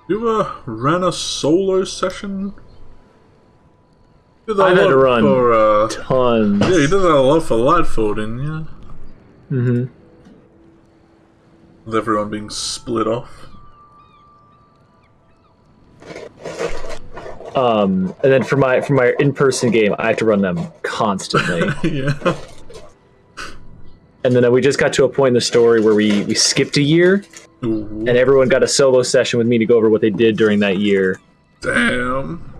You ever ran a solo session? I had to run for, tons. Yeah, you did that a lot for Lightfall, didn't you? Mm-hmm. With everyone being split off. And then for my in-person game, I have to run them constantly. Yeah. And then we just got to a point in the story where we skipped a year, Ooh. and everyone got a solo session with me to go over what they did during that year. Damn.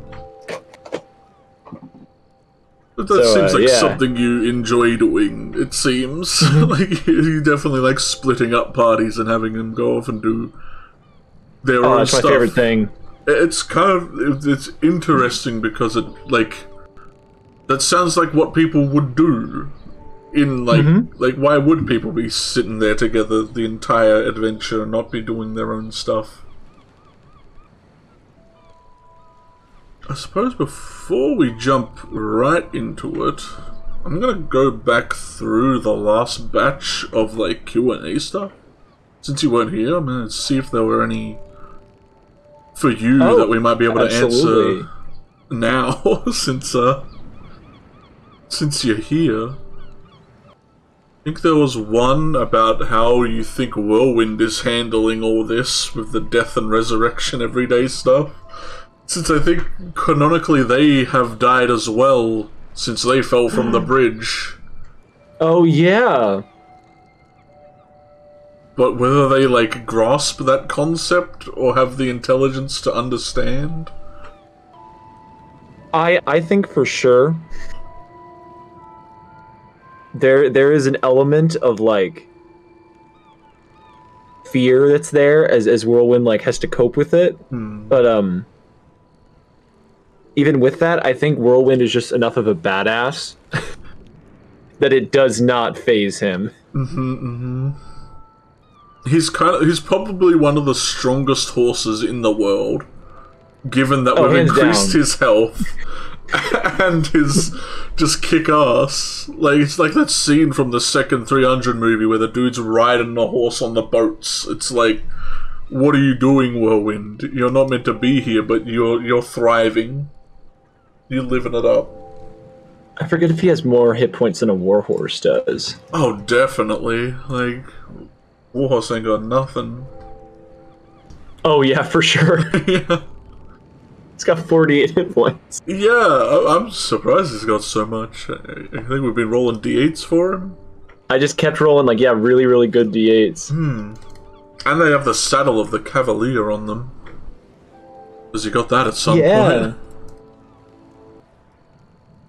But that seems like something you enjoy doing, it seems. Like, you definitely like splitting up parties and having them go off and do their own stuff. That's my favorite thing. It's kind of, it's interesting because it, like, that sounds like what people would do. In, like, why would people be sitting there together the entire adventure and not be doing their own stuff? I suppose before we jump right into it, I'm gonna go back through the last batch of, like, Q&A stuff. Since you weren't here, I'm gonna see if there were any for you that we might be able to answer now, since you're here. I think there was one about how you think Whirlwind is handling all this with the death and resurrection everyday stuff. Since I think canonically they have died as well, since they fell from the bridge. Oh yeah. But whether they, like, grasp that concept or have the intelligence to understand? I think for sure there is an element of, like, fear that's there as Whirlwind, like, has to cope with it. But even with that, I think Whirlwind is just enough of a badass that it does not phase him. He's probably one of the strongest horses in the world, given that we've increased his health and his just kick ass. Like, it's like that scene from the second 300 movie where the dude's riding a horse on the boats. It's like, what are you doing, Whirlwind? You're not meant to be here, but you're thriving. You're living it up. I forget if he has more hit points than a warhorse does. Oh, definitely. Like, warhorse ain't got nothing. Oh yeah, for sure. Yeah. It's got 48 hit points. Yeah, I'm surprised he's got so much. I think we've been rolling d8s for him. I just kept rolling, like, yeah, really, really good d8s. And they have the saddle of the Cavalier on them. Because you got that at some point.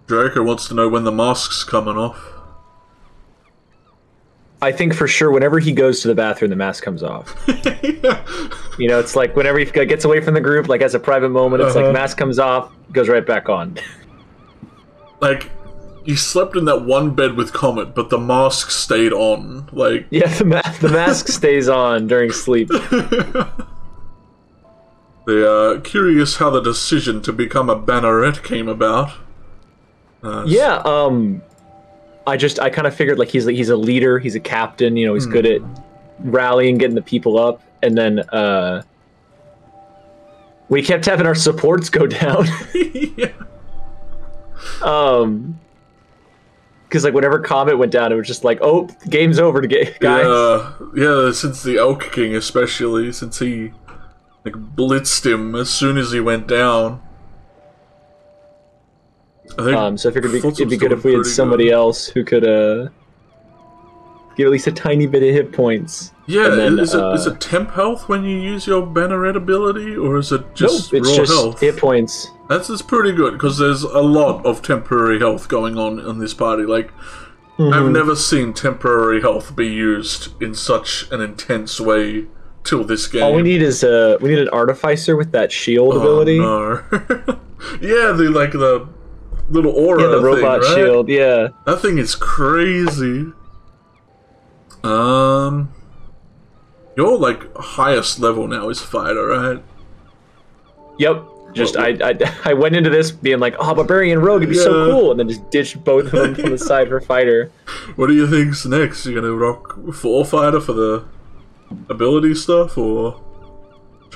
Draco wants to know when the mask's coming off. I think for sure whenever he goes to the bathroom, the mask comes off. Yeah. You know, it's like whenever he gets away from the group, like as a private moment, it's like mask comes off, goes right back on. Like, you slept in that one bed with Comet, but the mask stayed on. Like, yeah, the mask stays on during sleep. They are curious how the decision to become a banneret came about. Yeah, I kind of figured, like, he's a leader, he's a captain, you know, he's good at rallying, getting the people up, and then we kept having our supports go down. Yeah. Because, like, whenever Comet went down, it was just like, oh, game's over to get guys. Yeah, since the Elk King especially, since he, like, blitzed him as soon as he went down. I think so I figured it'd be good if we had somebody else who could give at least a tiny bit of hit points. Yeah, then, is it temp health when you use your banneret ability, or is it just nope, it's raw just health? Hit points. That's pretty good, because there's a lot of temporary health going on in this party. Like, I've never seen temporary health be used in such an intense way till this game. All we need is we need an artificer with that shield ability. No. Yeah, the little aura the robot thing, right? shield, yeah. That thing is crazy. Your, like, highest level now is fighter, right? Yep. Just I went into this being like, oh, barbarian rogue would be so cool, and then just ditched both of them from the side for fighter. What do you think's next? You gonna rock full fighter for the ability stuff, or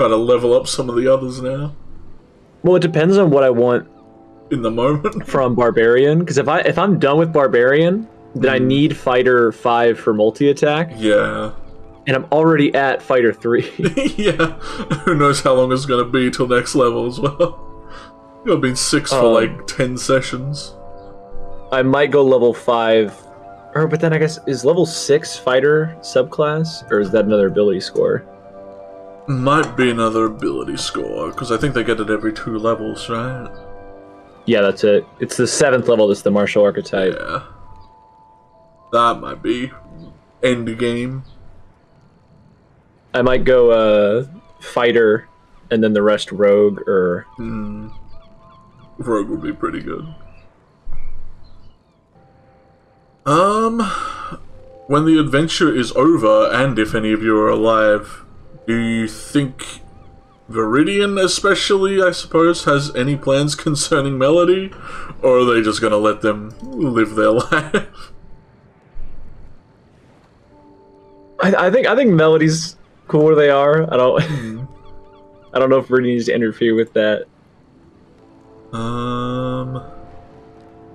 try to level up some of the others now. Well, it depends on what I want in the moment from Barbarian. Because if I'm done with Barbarian, then I need Fighter 5 for multi-attack. Yeah. And I'm already at Fighter 3. Yeah. Who knows how long it's going to be till next level as well. I've been 6 for like 10 sessions. I might go level 5. But then I guess, is level 6 Fighter subclass? Or is that another ability score? Might be another ability score, because I think they get it every 2 levels, right? Yeah, that's it. It's the 7th level that's the martial archetype. Yeah. That might be end game. I might go fighter and then the rest rogue or rogue would be pretty good. When the adventure is over, and if any of you are alive, do you think Viridian especially, I suppose, has any plans concerning Melody? Or are they just gonna let them live their life? I think Melody's cool where they are. I don't know if Viridian needs to interfere with that. I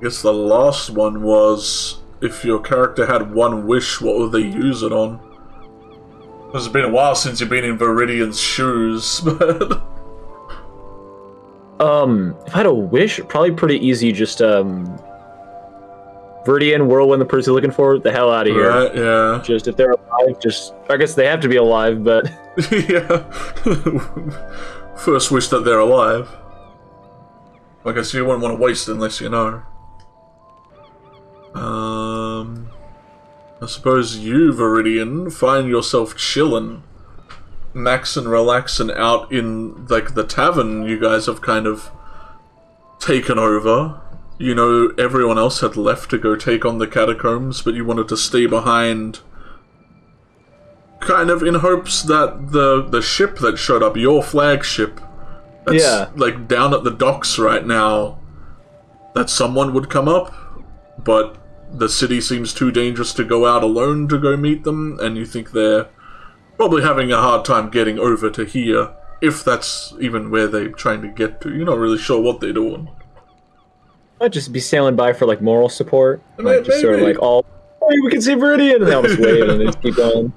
guess the last one was, if your character had one wish, what would they use it on? It's been a while since you've been in Viridian's shoes, but... If I had a wish, probably pretty easy, just, Viridian, Whirlwind, the person looking for, the hell out of here. Right, yeah. Just, if they're alive, just... I guess they have to be alive, but... Yeah. First wish that they're alive. I guess you wouldn't want to waste it unless you know. I suppose you, Viridian, find yourself chillin', maxin' relaxin' out in, like, the tavern you guys have kind of taken over. You know, everyone else had left to go take on the catacombs, but you wanted to stay behind, kind of in hopes that the ship that showed up, your flagship, that's, like, down at the docks right now, that someone would come up, but the city seems too dangerous to go out alone to go meet them, and you think they're probably having a hard time getting over to here, if that's even where they're trying to get to. You're not really sure what they're doing. Might just be sailing by for, like, moral support. Like, just sort of like, oh, we can see Viridian, and they all just wave and they just keep going.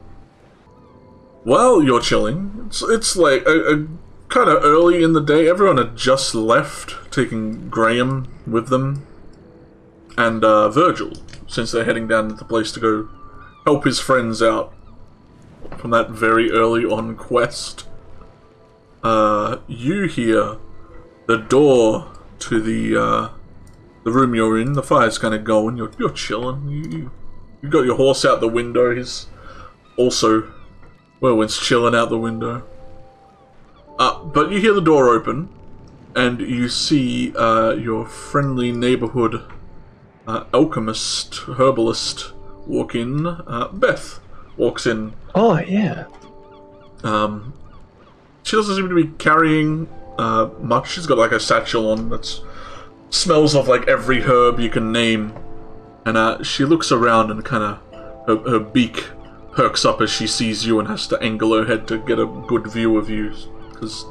Well, you're chilling. It's like a kind of early in the day. Everyone had just left, taking Graham with them. And Virgil, since they're heading down to the place to go help his friends out from that very early on quest. You hear the door to the room you're in. The fire's kind of going. You're chilling. You got your horse out the window. He's also, well, it's chilling out the window. But you hear the door open, and you see your friendly neighborhood alchemist, herbalist walk in. Beth walks in. Oh, yeah. She doesn't seem to be carrying much. She's got like a satchel on that smells of like every herb you can name. And she looks around and kind of, her beak perks up as she sees you and has to angle her head to get a good view of you, because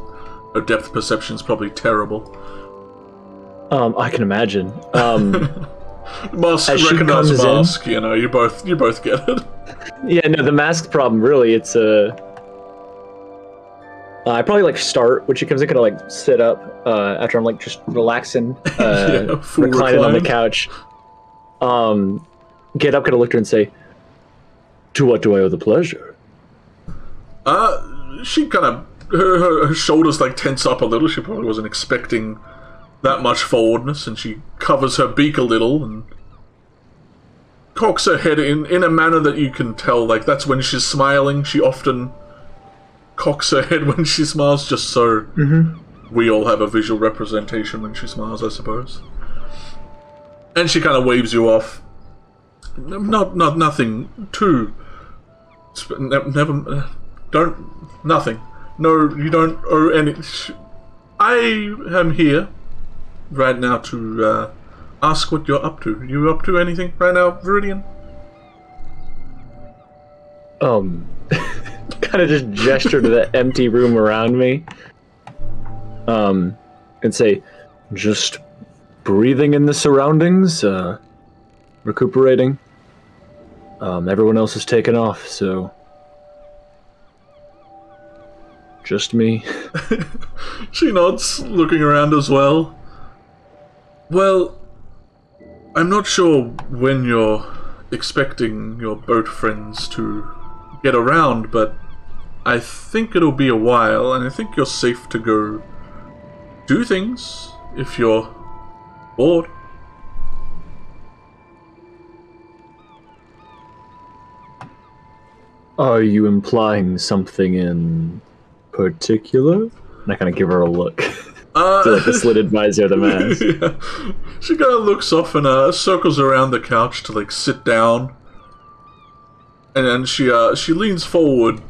her depth perception's probably terrible. I can imagine. Mask, recognize mask, you know, you both get it. Yeah, no, the mask problem, really, it's I probably like start when she comes in, kind of like sit up after I'm like just relaxing, reclining on the couch. Get up, kind of look at her and say, "To what do I owe the pleasure?" She kind of her shoulders like tense up a little. She probably wasn't expecting that much forwardness, and she covers her beak a little and cocks her head in a manner that you can tell, like, that's when she's smiling. She often cocks her head when she smiles, just so we all have a visual representation when she smiles, I suppose. And she kind of waves you off. Nothing too... Nothing. No, you don't owe any... I am here right now to ask what you're up to. You up to anything right now, Viridian? kind of just gesture to the empty room around me. And say, just breathing in the surroundings, recuperating. Everyone else has taken off, so just me. She nods, looking around as well. Well, I'm not sure when you're expecting your boat friends to get around, but I think it'll be a while, and I think you're safe to go do things if you're bored. Are you implying something in particular? And I kind of give her a look. To like the slitted visor of the mask. Yeah. She kind of looks off and circles around the couch to like sit down, and then she leans forward.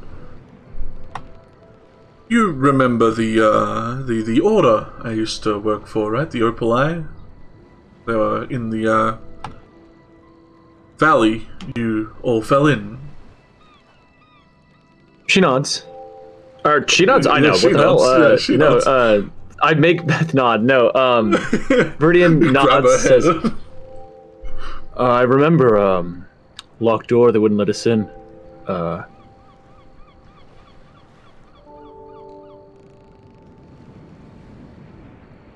You remember the order I used to work for, right? The Opal Eye. They were in the valley you all fell in. She nods. Or she nods. I know. Yeah, what the hell? She nods. I make Beth nod. No. Viridian nods. Says, I remember locked door. They wouldn't let us in.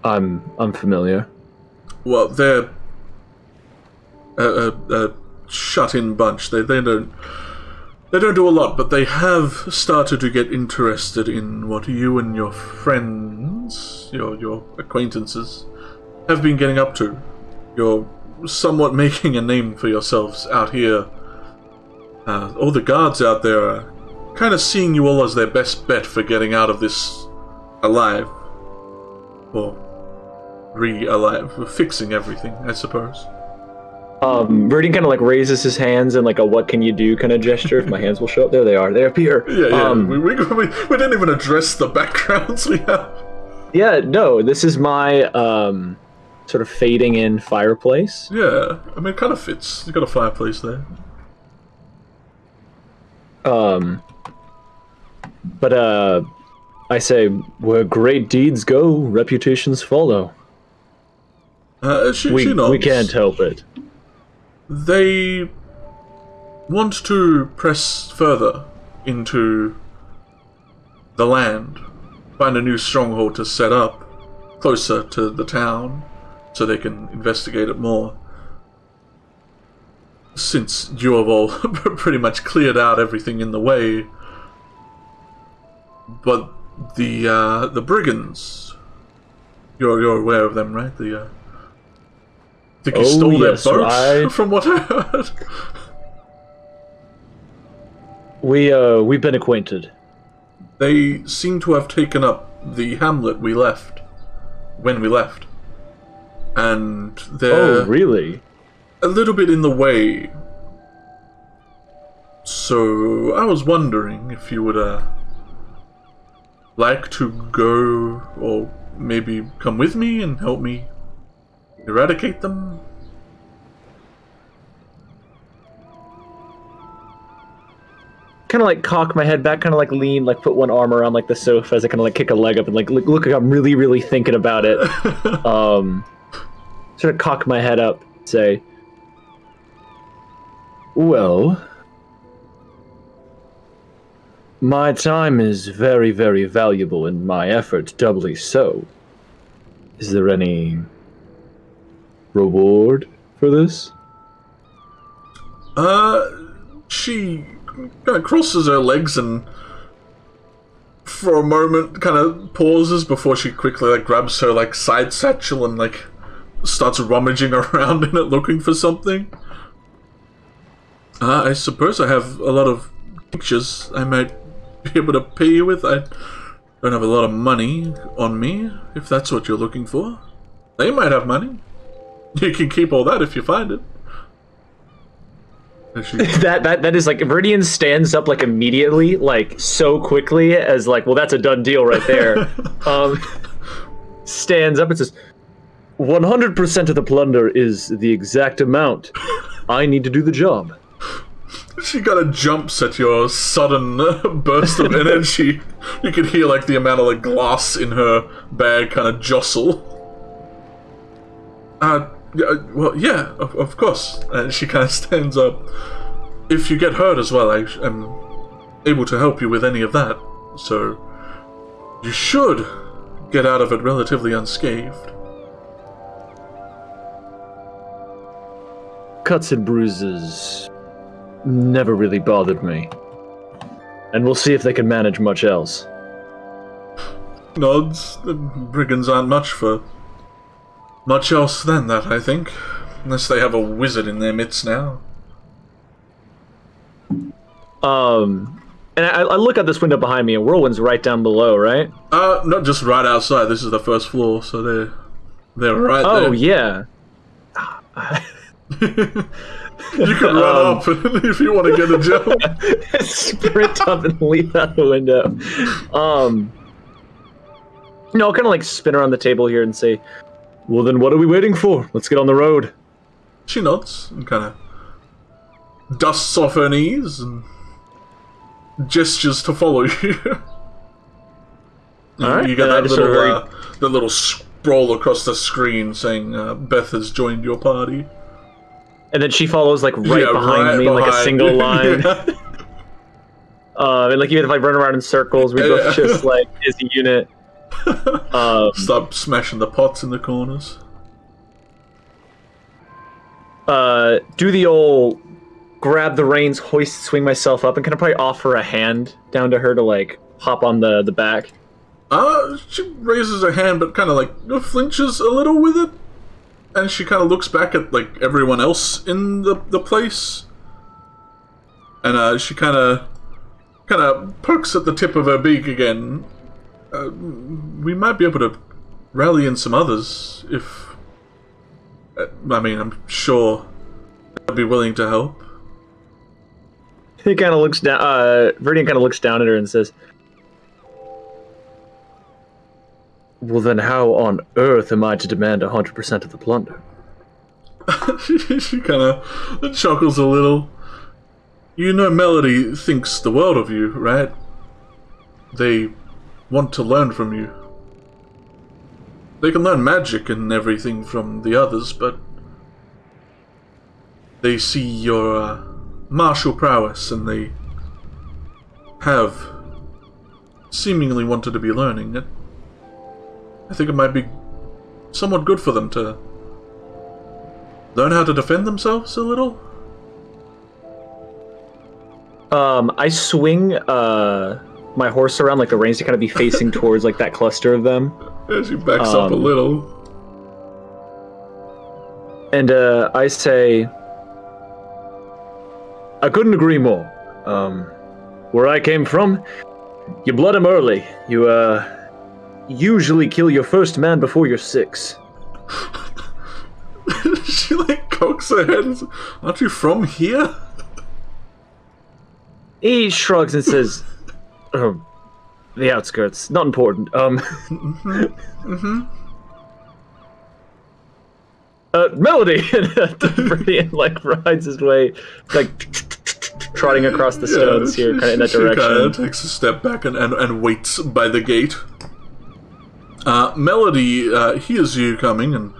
I'm familiar. Well, they're a shut-in bunch. They don't do a lot, but they have started to get interested in what you and your friends, your acquaintances, have been getting up to. You're somewhat making a name for yourselves out here. All the guards out there are kind of seeing you all as their best bet for getting out of this alive. Or re-alive, fixing everything, I suppose. Viridian kind of like raises his hands in like a "what can you do" kind of gesture. If my hands will show up, there they are. They appear. Yeah. We didn't even address the backgrounds we have. Yeah, no. This is my sort of fading in fireplace. Yeah, I mean, it kind of fits. You got a fireplace there. But I say, where great deeds go, reputations follow. She nods. We can't help it. They want to press further into the land, find a new stronghold to set up closer to the town so they can investigate it more. Since you have all pretty much cleared out everything in the way, but the brigands, you're aware of them, right? I think you stole their boat, from what I heard. We've been acquainted. They seem to have taken up the hamlet we left when we left, and they're really a little bit in the way. So I was wondering if you would like to go, or maybe come with me and help me eradicate them. Kind of like cock my head back, kind of like lean, like put one arm around like the sofa as I kind of like kick a leg up and like look like I'm really, really thinking about it. Sort of cock my head up, say, well, my time is very, very valuable and my effort doubly so. Is there any reward for this? She kind of crosses her legs and for a moment kind of pauses before she quickly like grabs her like side satchel and like starts rummaging around in it looking for something. I suppose I have a lot of pictures I might be able to pay you with. I don't have a lot of money on me, if that's what you're looking for. They might have money. You can keep all that if you find it. That is like, Viridian stands up like immediately, like so quickly as like, well, that's a done deal right there. Stands up and says, 100% of the plunder is the exact amount. I need to do the job. She kind of jumps at your sudden burst of energy. You can hear like the amount of like glass in her bag kind of jostle. Well, yeah, of course. And she kind of stands up. If you get hurt as well, I am able to help you with any of that. So you should get out of it relatively unscathed. Cuts and bruises never really bothered me. And we'll see if they can manage much else. Nods. The brigands aren't much else than that, I think. Unless they have a wizard in their midst now. And I look out this window behind me, and Whirlwind's right down below, right? Not just right outside. This is the first floor, so they're right there. Oh, yeah. You can run up if you want to get a jump. Sprint up and leap out the window. No, I'll kind of like spin around the table here and say, well then what are we waiting for? Let's get on the road. She nods and kind of dusts off her knees and gestures to follow you. Alright, you get that little scroll across the screen saying Beth has joined your party. And then she follows like right behind me in like a single line. Yeah. And like even if I run around in circles, we both just like as a unit. Stop smashing the pots in the corners. Do the old grab the reins, hoist, swing myself up, and can I probably offer a hand down to her to like hop on the back? She raises her hand, but kind of like flinches a little with it. And she kind of looks back at, like, everyone else in the place. And, she kind of pokes at the tip of her beak again. We might be able to rally in some others, if... I mean, I'm sure I'd be willing to help. He kind of looks down, Viridian kind of looks down at her and says, well then how on earth am I to demand 100% of the plunder? She kind of chuckles a little. You know Melody thinks the world of you, right? They want to learn from you. They can learn magic and everything from the others, but they see your martial prowess and they have seemingly wanted to be learning it. I think it might be somewhat good for them to learn how to defend themselves a little. I swing my horse around like the reins to kind of be facing towards like that cluster of them. As she backs up a little. And I say, I couldn't agree more. Where I came from, you blood him early. You usually kill your first man before you're 6. She like cocks her head and says, aren't you from here? He shrugs and says, the outskirts, not important. Melody! And Viridian like rides his way, like trotting across the stones here, kind of in that direction. She kind of takes a step back and waits by the gate. Melody hears you coming and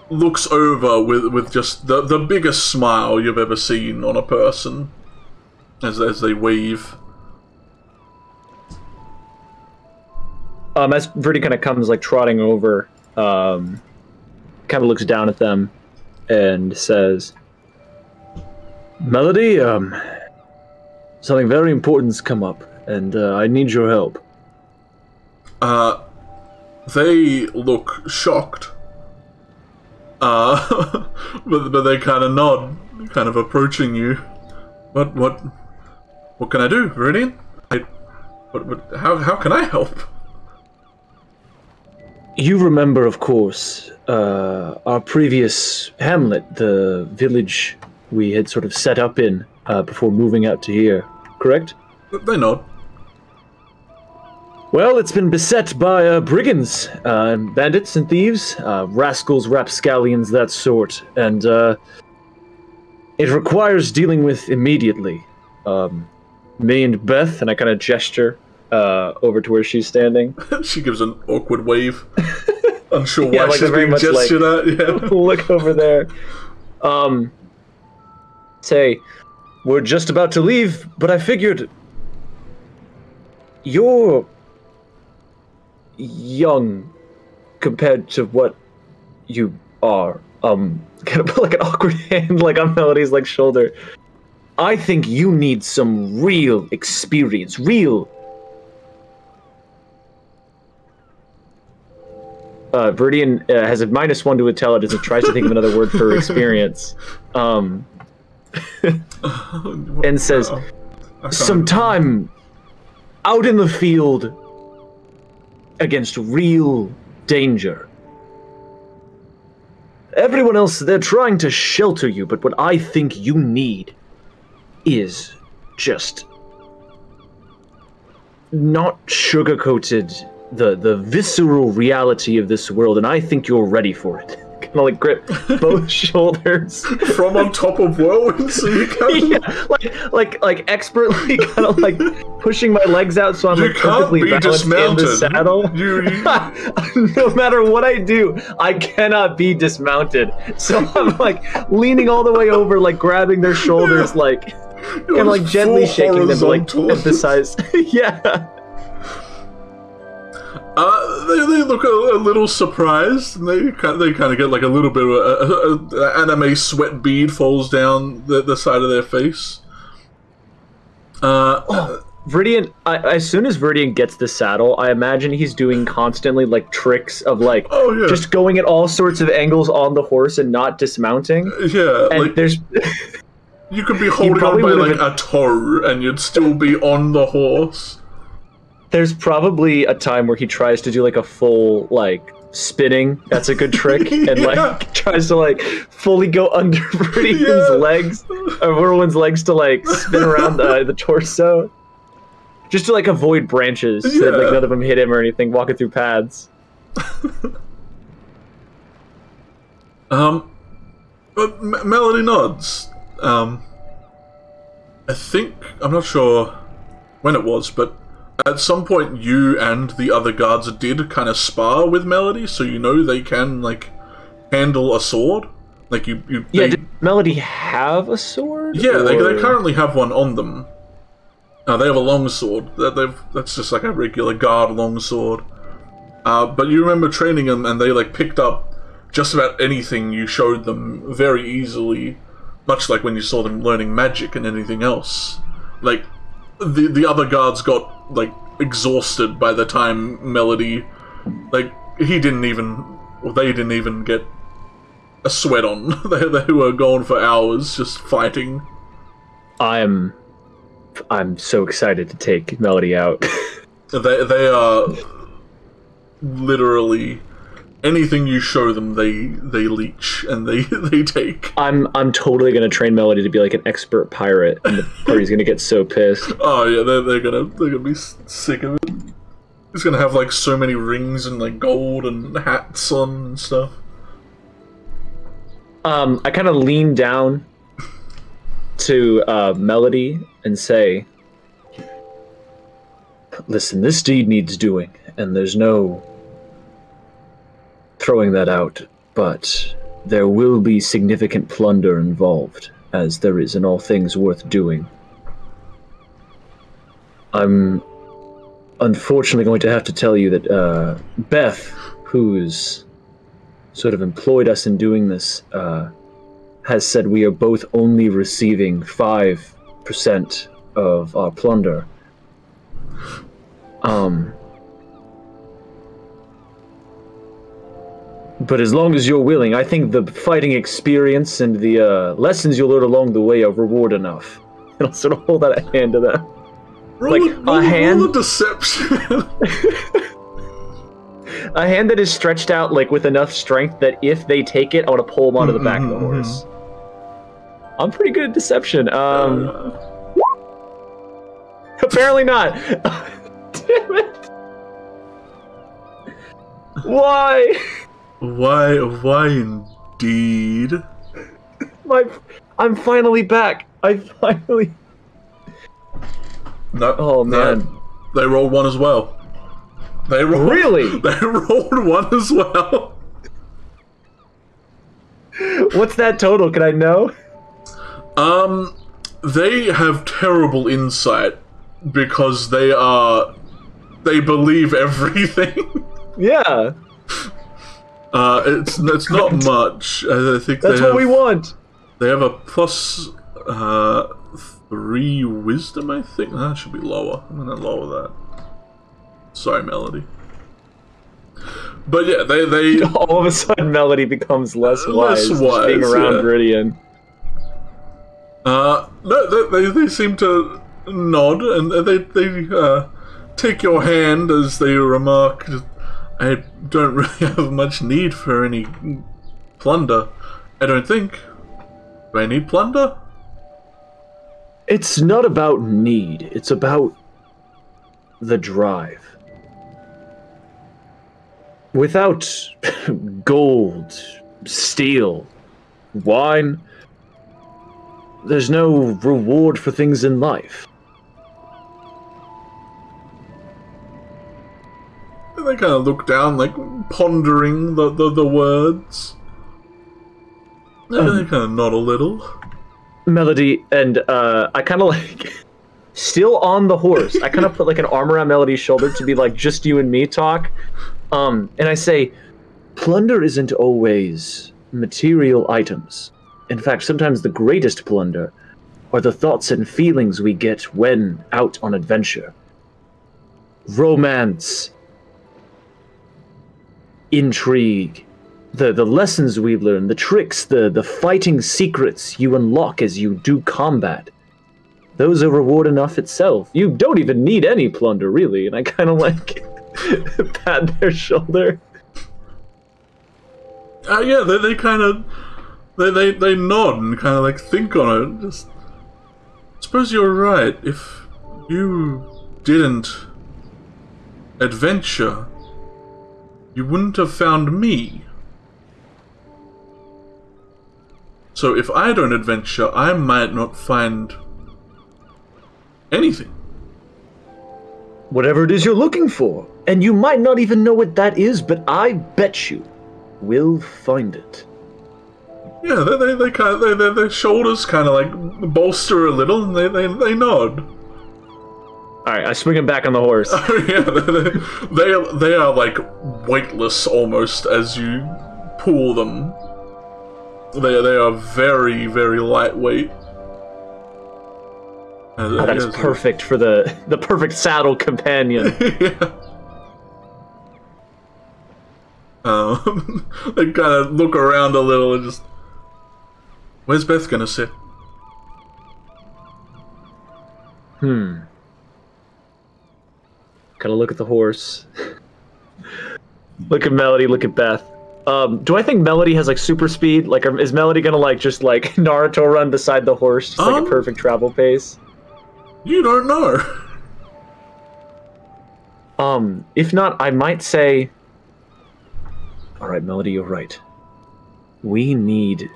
looks over with just the biggest smile you've ever seen on a person as they wave. As Viridian kind of comes like trotting over, kind of looks down at them and says, Melody, something very important's come up, and I need your help. They look shocked. But they kind of nod, kind of approaching you. What can I do, Viridian? How can I help? You remember, of course, our previous hamlet, the village we had sort of set up in before moving out to here, correct? They nod. Well, it's been beset by brigands, bandits and thieves, rascals, rapscallions, that sort, and it requires dealing with immediately. Me and Beth, and I kind of gesture over to where she's standing. She gives an awkward wave. Unsure why like she's being gestured at. Yeah. Look over there. Say, we're just about to leave, but I figured you're young compared to what you are. Kind of put like an awkward hand like on Melody's like shoulder. I think you need some real experience, Viridian has a -1 to intelligence and tries to think of another word for experience. And says, some time out in the field against real danger. Everyone else, they're trying to shelter you, but what I think you need is just not sugar-coated the visceral reality of this world, and I think you're ready for it. Kind of like grip both shoulders from on top of whirlwind, so you can like expertly kind of like pushing my legs out so I'm like perfectly balanced in the saddle. No matter what I do, I cannot be dismounted. So I'm like leaning all the way over, like grabbing their shoulders, like and like gently shaking them to like emphasize. Yeah. They look a little surprised, and they kind of get like a little bit of an anime sweat bead falls down the side of their face. Viridian, as soon as Viridian gets the saddle, I imagine he's doing constantly like tricks of like just going at all sorts of angles on the horse and not dismounting. Yeah, and like, there's you could be holding on by like a toe, and you'd still be on the horse. There's probably a time where he tries to do like a full like spinning. That's a good trick, and like tries to like fully go under Viridian's legs, or Whirlwind's legs to like spin around the torso, just to like avoid branches, so that like none of them hit him or anything. Walking through paths. But Melody nods. I think I'm not sure when it was, but. At some point, you and the other guards did kind of spar with Melody, so you know they can, like, handle a sword. Like, did Melody have a sword? Yeah, they currently have one on them. They have a long sword. That's just like a regular guard long sword. But you remember training them, and they, like, picked up just about anything you showed them very easily, much like when you saw them learning magic and anything else. Like, the other guards got like exhausted by the time Melody, like they didn't even get a sweat on. They were gone for hours just fighting. I'm so excited to take Melody out. They are literally anything you show them, they leech and they take. I'm totally gonna train Melody to be like an expert pirate, and the party's gonna get so pissed. Oh yeah, they're gonna be sick of it. He's gonna have like so many rings and like gold and hats on and stuff. I kind of lean down to Melody and say, "Listen, this deed needs doing, and there's no throwing that out, but there will be significant plunder involved, as there is in all things worth doing. I'm unfortunately going to have to tell you that Beth, who's sort of employed us in doing this, has said we are both only receiving 5% of our plunder. But as long as you're willing, I think the fighting experience and the lessons you'll learn along the way are reward enough." And I'll sort of hold out a hand to them. Roll a deception. A hand that is stretched out like with enough strength that if they take it, I want to pull them onto the back of the horse. I'm pretty good at deception. Apparently not. Damn it. Why? Why indeed? I'm finally back. No. Oh man. No, they rolled one as well. Really? They rolled one as well. What's that total? Can I know? They have terrible insight because they believe everything. Yeah. It's not much. I think that's what we want. They have a plus 3 wisdom, I think. That should be lower. I'm gonna lower that. Sorry, Melody. But yeah, they all of a sudden Melody becomes less wise being around Viridian. No, they seem to nod and they take your hand as they remark, I don't really have much need for any plunder. I don't think. Do I need plunder? It's not about need, it's about the drive. Without gold, steel, wine, there's no reward for things in life. And they kind of look down, like, pondering the words. And they kind of nod a little. Melody, and I kind of like... Still on the horse, I kind of put like an arm around Melody's shoulder to be like, just you and me talk. And I say, plunder isn't always material items. In fact, sometimes the greatest plunder are the thoughts and feelings we get when out on adventure. Romance, intrigue, the lessons we learn, the tricks, the fighting secrets you unlock as you do combat. Those are reward enough itself. You don't even need any plunder, really. And I kind of like pat their shoulder. Yeah, they kind of they nod and kind of like think on it. Just, I suppose you're right. If you didn't adventure, you wouldn't have found me. So if I don't adventure, I might not find anything. Whatever it is you're looking for. And you might not even know what that is, but I bet you will find it. Yeah, they kind of their shoulders kind of like bolster a little, and they nod. All right, I swing him back on the horse. Yeah, they are like weightless almost as you pull them. They are very, very lightweight. That's perfect for the perfect saddle companion. Yeah. They kind of look around a little and just... Where's Beth gonna sit? Kind of look at the horse. Look at Melody, look at Beth. Do I think Melody has like super speed? Like, is Melody gonna like just like Naruto run beside the horse, just like a perfect travel pace? You don't know. If not, I might say... Alright, Melody, you're right. We need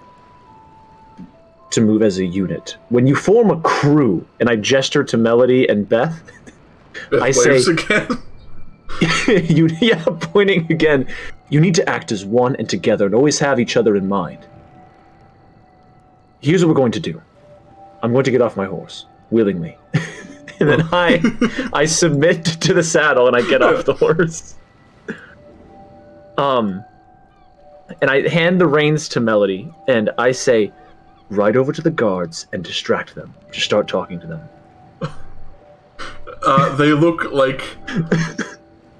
to move as a unit. When you form a crew, and I gesture to Melody and Beth, I say... again. Yeah, pointing again. You need to act as one and together and always have each other in mind. Here's what we're going to do. I'm going to get off my horse, willingly. And then I submit to the saddle and I get off the horse. And I hand the reins to Melody and I say, ride over to the guards and distract them. Just start talking to them. They look like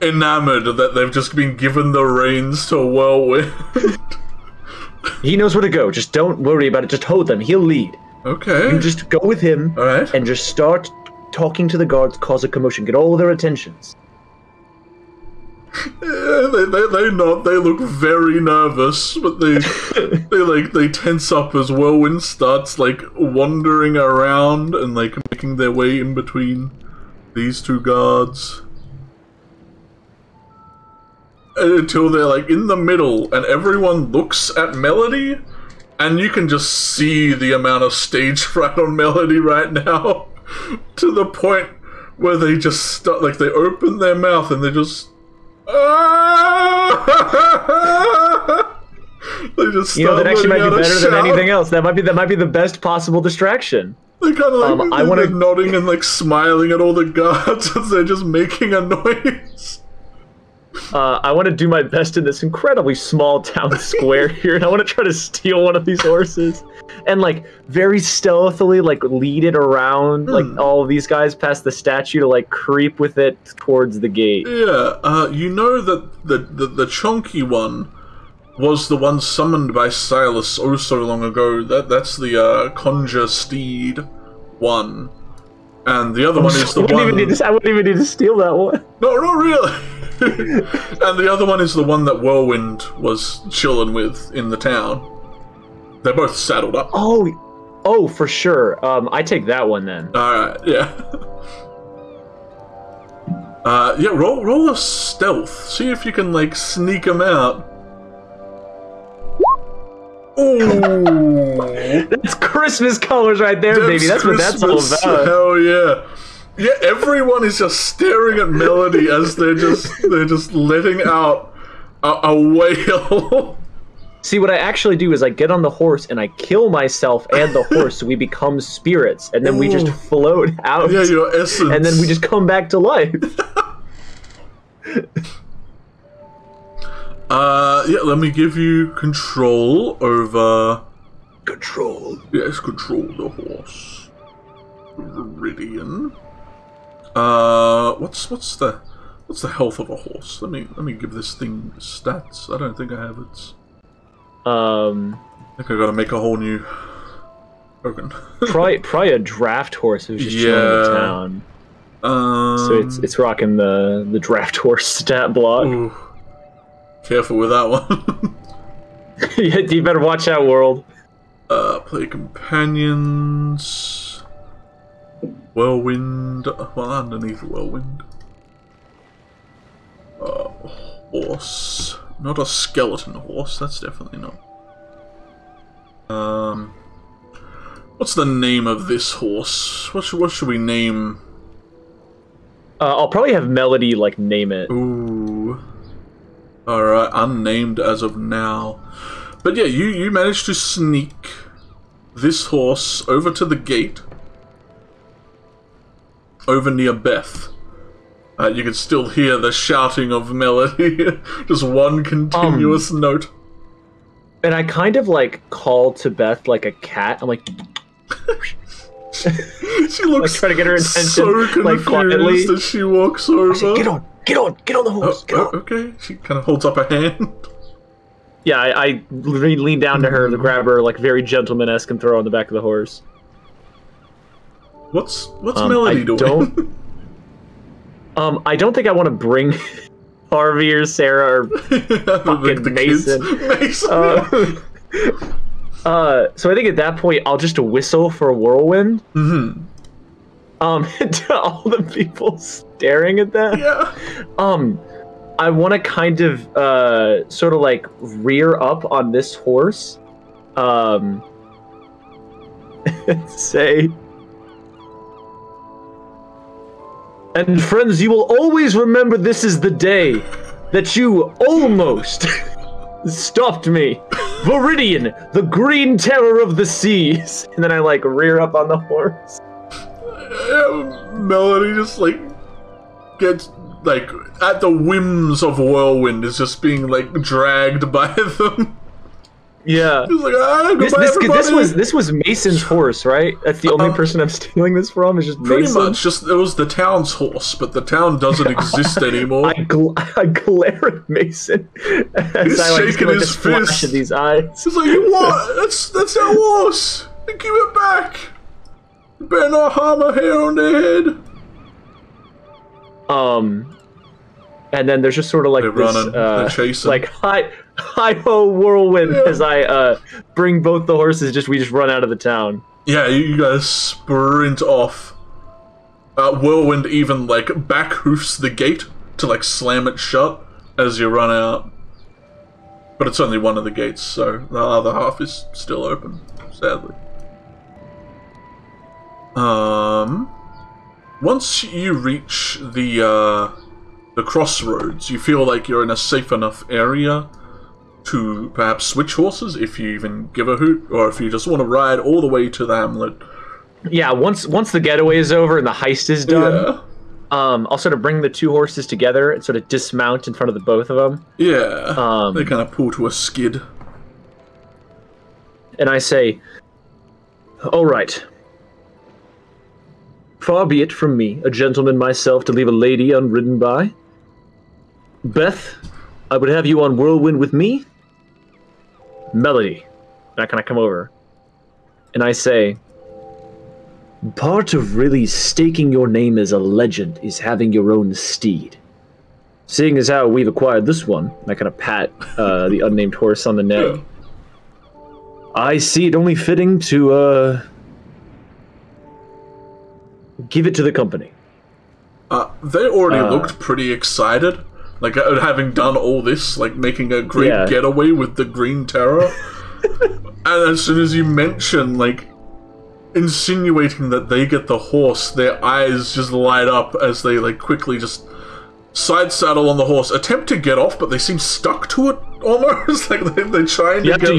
enamored that they've just been given the reins to a whirlwind. He knows where to go. Just don't worry about it. Just hold them. He'll lead. Okay. You just go with him. All right. And just start talking to the guards, cause a commotion, get all their attentions. Yeah, they nod. They look very nervous, but they tense up as Whirlwind starts like wandering around and like making their way in between these two guards until they're like in the middle, and everyone looks at Melody, and you can just see the amount of stage fright on Melody right now, to the point where they just start, like, they open their mouth and they just... They just start that actually might be better than shout. anything else. That might be the best possible distraction. They kind of like they're nodding and like smiling at all the guards as they're just making a noise. I want to do my best in this incredibly small town square here, and I want to try to steal one of these horses, and like very stealthily like lead it around like all of these guys past the statue to like creep with it towards the gate. Yeah, you know that the chunky one was the one summoned by Silas oh so long ago. That's the conjure steed one, and the other one is the one. I wouldn't even need to steal that one. No, not really. And the other one is the one that Whirlwind was chilling with in the town. They're both saddled up. Oh, for sure. I take that one then. Alright, yeah. Yeah, roll a stealth. See if you can, like, sneak them out. Oh, that's Christmas colors right there, baby. That's Christmas. What that's all about. Hell yeah. Yeah, everyone is just staring at Melody as they're just letting out a wail. See, what I actually do is I get on the horse and I kill myself and the horse, so we become spirits, and then we just float out. Yeah, your essence. And then we just come back to life. Yeah, let me give you control over... Control? Yes, control the horse. Viridian. What's the health of a horse? Let me give this thing stats. I don't think I have its... I think I gotta make a whole new token. probably a draft horse who's just chilling in the town. So it's rocking the draft horse stat block. Ooh. Careful with that one. Yeah, you better watch out, world. Play companions. Whirlwind. Well, underneath Whirlwind. Horse. Not a skeleton horse, that's definitely not. What's the name of this horse? What should we name? I'll probably have Melody, like, name it. Ooh. Alright, unnamed as of now. But yeah, you managed to sneak this horse over to the gate. Over near Beth. You can still hear the shouting of Melody. Just one continuous note. And I kind of, like, call to Beth like a cat. I'm like... She looks like, trying to get her attention, so confused like, quietly. As she walks over. Say, get on the horse, get on. Okay, she kind of holds up a hand. Yeah, I lean down to her to grab her, like, very gentleman-esque and throw her on the back of the horse. What's Melody doing? I don't think I want to bring Harvey or Sarah or fucking Mason. So I think at that point I'll just whistle for a whirlwind. Mm-hmm. To all the people staring at that. Yeah. I want to kind of sort of like rear up on this horse. Say. And friends, you will always remember this is the day that you almost stopped me. Viridian, the green terror of the seas. And then I, like, rear up on the horse. Melody just, like, gets, like, at the whims of Whirlwind, is just being, like, dragged by them. Yeah. He's like, this was Mason's horse, right? That's the only person I'm stealing this from. Is just pretty Mason. Much. Just it was the town's horse, but the town doesn't exist anymore. I glare at Mason as He's shaking his fist at these eyes. He's like, "You what? That's our horse. Give it back. You better not harm a hair on their head." And then there's just sort of like they're this, running, they're chasing. like hi-ho whirlwind as I bring both the horses. We just run out of the town. Yeah, you guys sprint off. Whirlwind even like back hoofs the gate to like slam it shut as you run out. But it's only one of the gates, so the other half is still open, sadly. Once you reach the crossroads, you feel like you're in a safe enough area to perhaps switch horses if you even give a hoot, or if you just want to ride all the way to the hamlet. Yeah, once the getaway is over and the heist is done, I'll sort of bring the two horses together and sort of dismount in front of the both of them. Yeah, they kind of pull to a skid. And I say, all right. Far be it from me, a gentleman myself, to leave a lady unridden by. Beth, I would have you on Whirlwind with me. Melody. And I kind of come over. And I say, part of really staking your name as a legend is having your own steed. Seeing as how we've acquired this one, I kind of pat the unnamed horse on the neck. Yeah. I see it only fitting to give it to the company. They already looked pretty excited, like having done all this, like making a great getaway with the Green Terror. And as soon as you mention, like, insinuating that they get the horse, their eyes just light up as they, like, quickly just side saddle on the horse, attempt to get off, but they seem stuck to it almost. Like they're trying to get.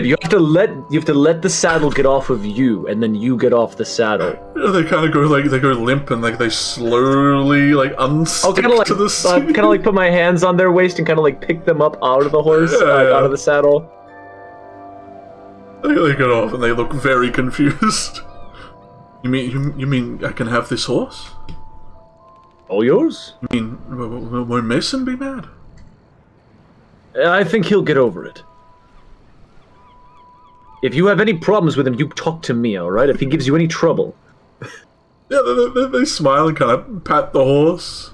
You have to let the saddle get off of you, and then you get off the saddle. They kind of go they go limp, and like they slowly like unstick to the seat. Kind of like put my hands on their waist and kind of like pick them up out of the horse, out of the saddle. They get off, and they look very confused. You mean I can have this horse? All yours? I mean, won't Mason be mad? I think he'll get over it. If you have any problems with him, you talk to me, alright? If he gives you any trouble. Yeah, they smile and kind of pat the horse.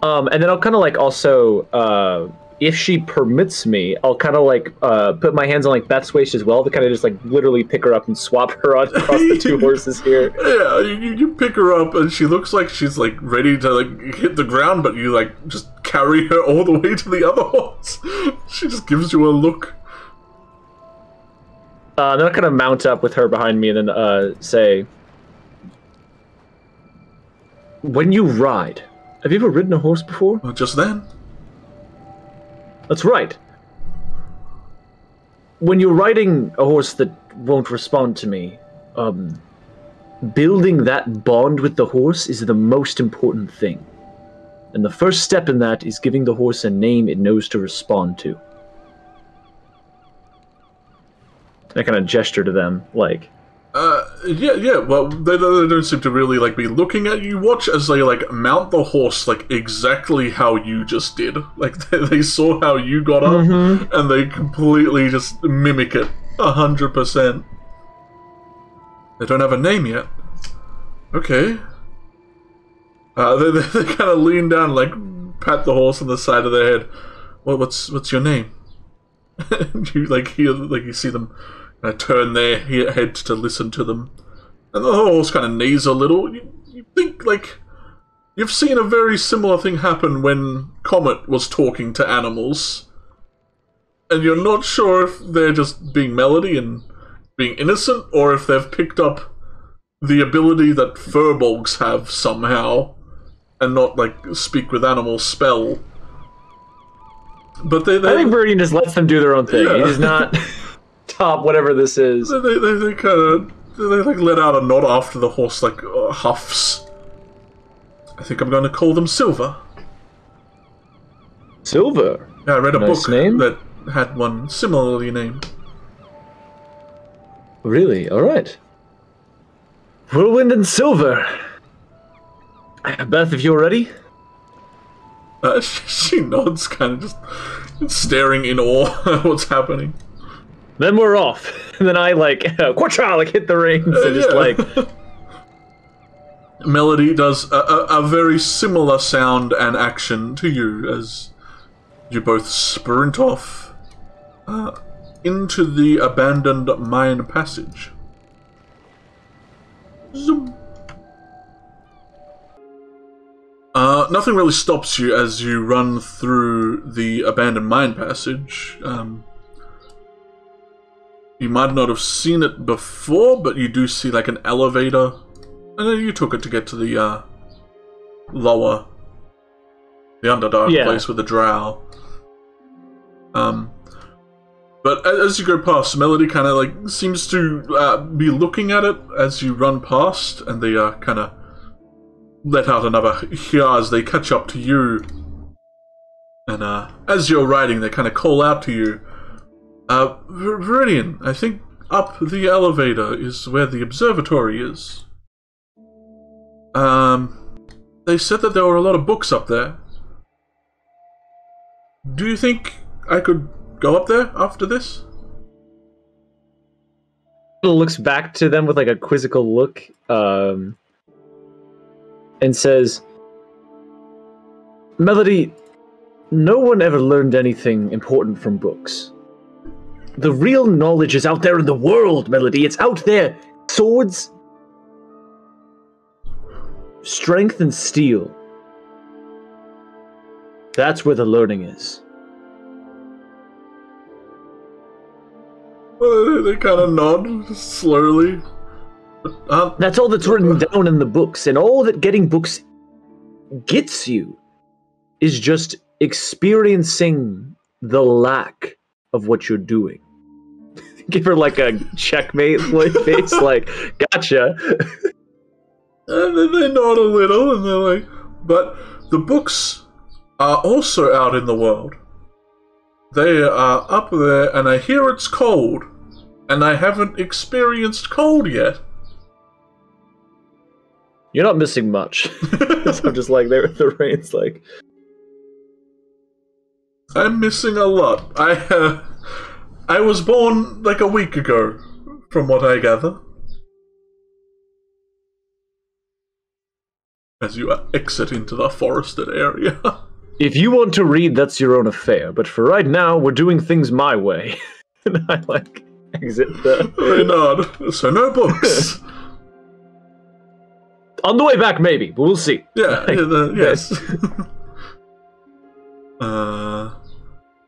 And then I'll kind of like also, if she permits me, I'll kind of like put my hands on like Beth's waist as well to kind of just like literally pick her up and swap her on across the two horses here. Yeah, you pick her up and she looks like she's like ready to like hit the ground, but you like just carry her all the way to the other horse. She just gives you a look. Then I'll kind of mount up with her behind me and then say, when you ride, have you ever ridden a horse before? Well, just then. That's right. When you're riding a horse that won't respond to me, building that bond with the horse is the most important thing. And the first step in that is giving the horse a name it knows to respond to. I kind of gesture to them, like... Yeah, well, they don't seem to really, like, be looking at you. Watch as they, like, mount the horse, like, exactly how you just did. Like, they saw how you got up, and they completely just mimic it 100%. They don't have a name yet. Okay. They kind of lean down, like, pat the horse on the side of their head. Well, what's your name? You, like, hear, like, you see them turn their heads to listen to them. And the horse kind of neighs a little. You think, like, you've seen a very similar thing happen when Comet was talking to animals. And you're not sure if they're just being Melody and being innocent, or if they've picked up the ability that furbolgs have somehow, and not, like, speak with animals spell. But I think Viridian just lets them do their own thing. Yeah. He does not... top whatever this is. They kind of like let out a nod after the horse like huffs. I think I'm going to call them Silver. Silver? Yeah, I read a book that had one similarly named. Really? All right. Whirlwind and Silver. Beth, if you're ready. She nods, kind of just staring in awe at what's happening. Then we're off. And then I, like, quacha, like, hit the reins and just, like... Melody does a very similar sound and action to you as you both sprint off into the abandoned mine passage. Zoom. Nothing really stops you as you run through the abandoned mine passage. You might not have seen it before, but you do see like an elevator And then you took it to get to the lower, the Underdark place with the drow. But as you go past, Melody kind of like seems to be looking at it as you run past, and they kind of let out another "Hya" as they catch up to you. And as you're riding, they kind of call out to you, Viridian, I think up the elevator is where the observatory is. They said that there were a lot of books up there. Do you think I could go up there after this? Looks back to them with like a quizzical look, and says, Melody, no one ever learned anything important from books. The real knowledge is out there in the world, Melody. It's out there. Swords, strength, and steel. That's where the learning is. They kind of nod slowly. That's all that's written down in the books, and all that getting books gets you is just experiencing the lack of what you're doing. Give her like a checkmate face, like, gotcha. And then they nod a little, and they're like, but the books are also out in the world. They are up there, and I hear it's cold, and I haven't experienced cold yet. You're not missing much. So I'm just like, there with the rain's like... I'm missing a lot. I was born like a week ago, from what I gather. As you exit into the forested area. If you want to read, that's your own affair, but for right now, we're doing things my way. And I, like, exit the... They nod. So no books. On the way back, maybe, but we'll see. Yeah, yes.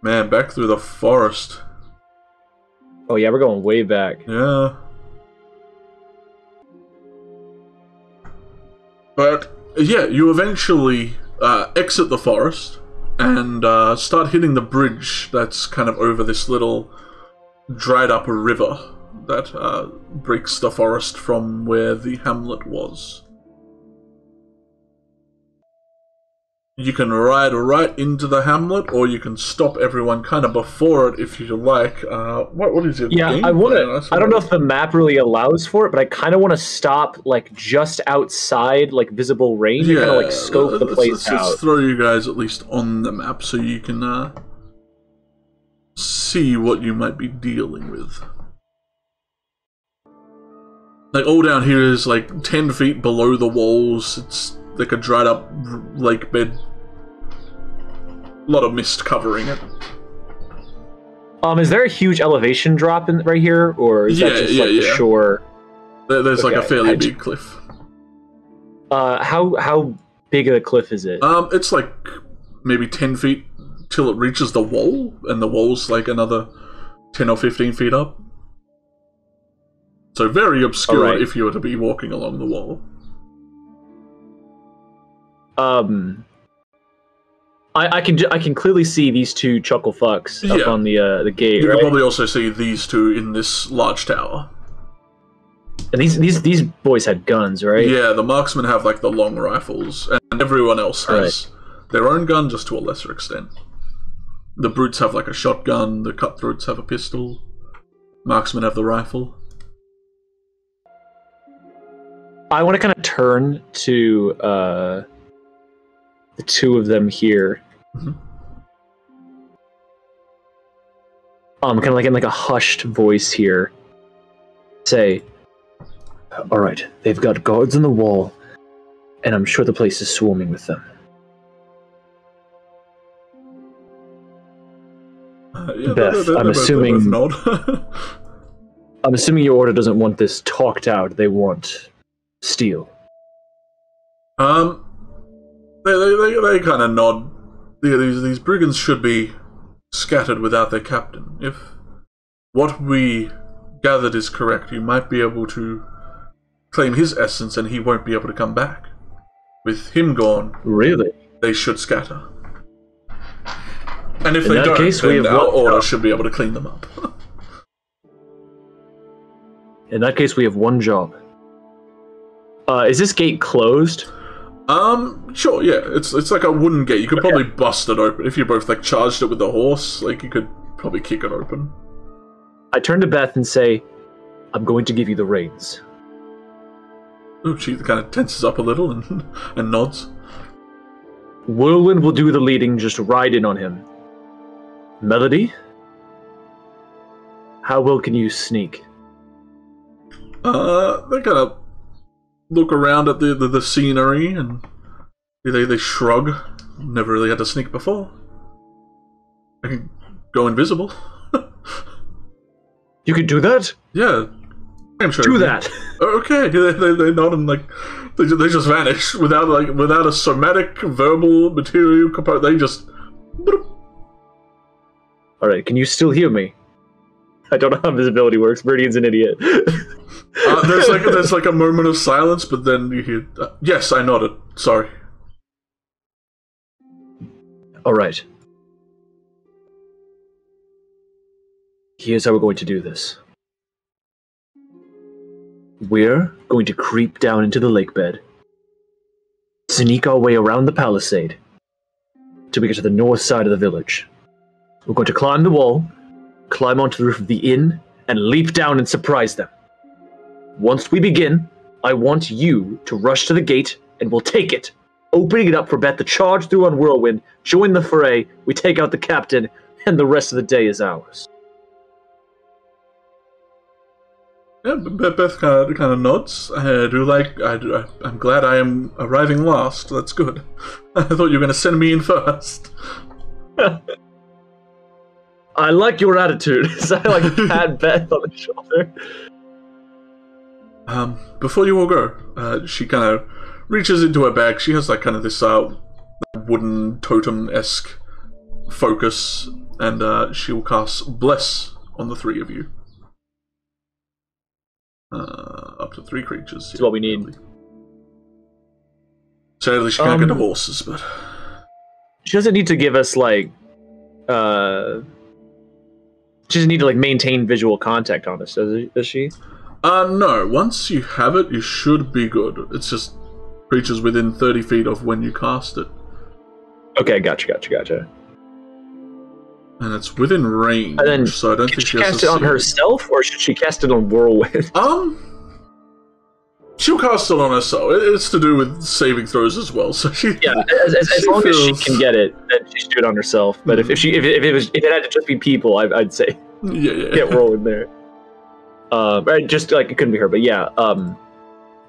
Man, back through the forest. Oh yeah, we're going way back. Yeah. But, yeah, you eventually exit the forest and start hitting the bridge that's kind of over this little dried up river that breaks the forest from where the hamlet was. You can ride right into the hamlet, or you can stop everyone kind of before it if you like. What is it? Yeah, I want to. I don't know if the map really allows for it, but I kind of want to stop like just outside, like visible range. Yeah, kind of like scope the place out. Let's throw you guys at least on the map so you can see what you might be dealing with. Like all down here is like 10 feet below the walls. It's like a dried up lake bed. A lot of mist covering it. Is there a huge elevation drop right here, or is that just like the shore? There's like a fairly big cliff. How big of a cliff is it? It's like maybe 10 feet till it reaches the wall, and the wall's like another 10 or 15 feet up. So very obscure if you were to be walking along the wall. I can clearly see these two chuckle fucks up on the gate. You can probably also see these two in this large tower. And these boys had guns, right? Yeah, the marksmen have like the long rifles, and everyone else has their own gun, just to a lesser extent. The brutes have like a shotgun. The cutthroats have a pistol. Marksmen have the rifle. I want to kind of turn to the two of them here. Mm-hmm. Kind of like in like a hushed voice here. Say, all right, they've got guards on the wall, and I'm sure the place is swarming with them. Beth, I'm assuming I'm assuming your order doesn't want this talked out. They want steel. They kind of nod. These brigands should be scattered without their captain. If what we gathered is correct, you might be able to claim his essence, and he won't be able to come back. With him gone, really, they should scatter. And if they don't, then our order should be able to clean them up. In that case, we have one job. Is this gate closed? Sure, yeah. It's like a wooden gate. You could probably bust it open if you both like charged it with the horse. Like you could probably kick it open. I turn to Beth and say, "I'm going to give you the reins." Ooh, she kind of tenses up a little and nods. Whirlwind will do the leading. Just ride in on him. Melody, how well can you sneak? They kind of look around at the scenery and they shrug. Never really had to sneak before. I can go invisible. You could do that? Yeah, I'm sure. Do that. Okay, they nod and like they just vanish without a somatic verbal material component. They just. All right, can you still hear me? I don't know how visibility works. Viridian's an idiot. There's like a moment of silence, but then you hear, yes, I nodded. Sorry. All right. Here's how we're going to do this. We're going to creep down into the lake bed, sneak our way around the palisade, till we get to the north side of the village. We're going to climb the wall, climb onto the roof of the inn, and leap down and surprise them. Once we begin, I want you to rush to the gate, and we'll take it, opening it up for Beth to charge through on Whirlwind, join the fray, we take out the captain, and the rest of the day is ours. Yeah, Beth kind of nods. I'm glad I am arriving last. That's good. I thought you were going to send me in first. I like your attitude. So I pat Beth on the shoulder. Before you all go, she kind of reaches into her bag. She has like kind of this wooden totem-esque focus, and she will cast Bless on the three of you. Up to 3 creatures. That's what we need. Sadly, she can't get the horses, but she doesn't need to give us like. She doesn't need to like maintain visual contact on us, does she? No. Once you have it, you should be good. It's just creatures within 30 feet of when you cast it. Okay, gotcha. And it's within range, and then, so I don't think she cast it on herself, or should she cast it on Whirlwind? She'll cast it on herself. It's to do with saving throws as well. So she, yeah, as long as she can get it, then she should do it on herself. But if it had to just be people, I'd say get Whirlwind there. Right, just like it couldn't be her, but yeah. And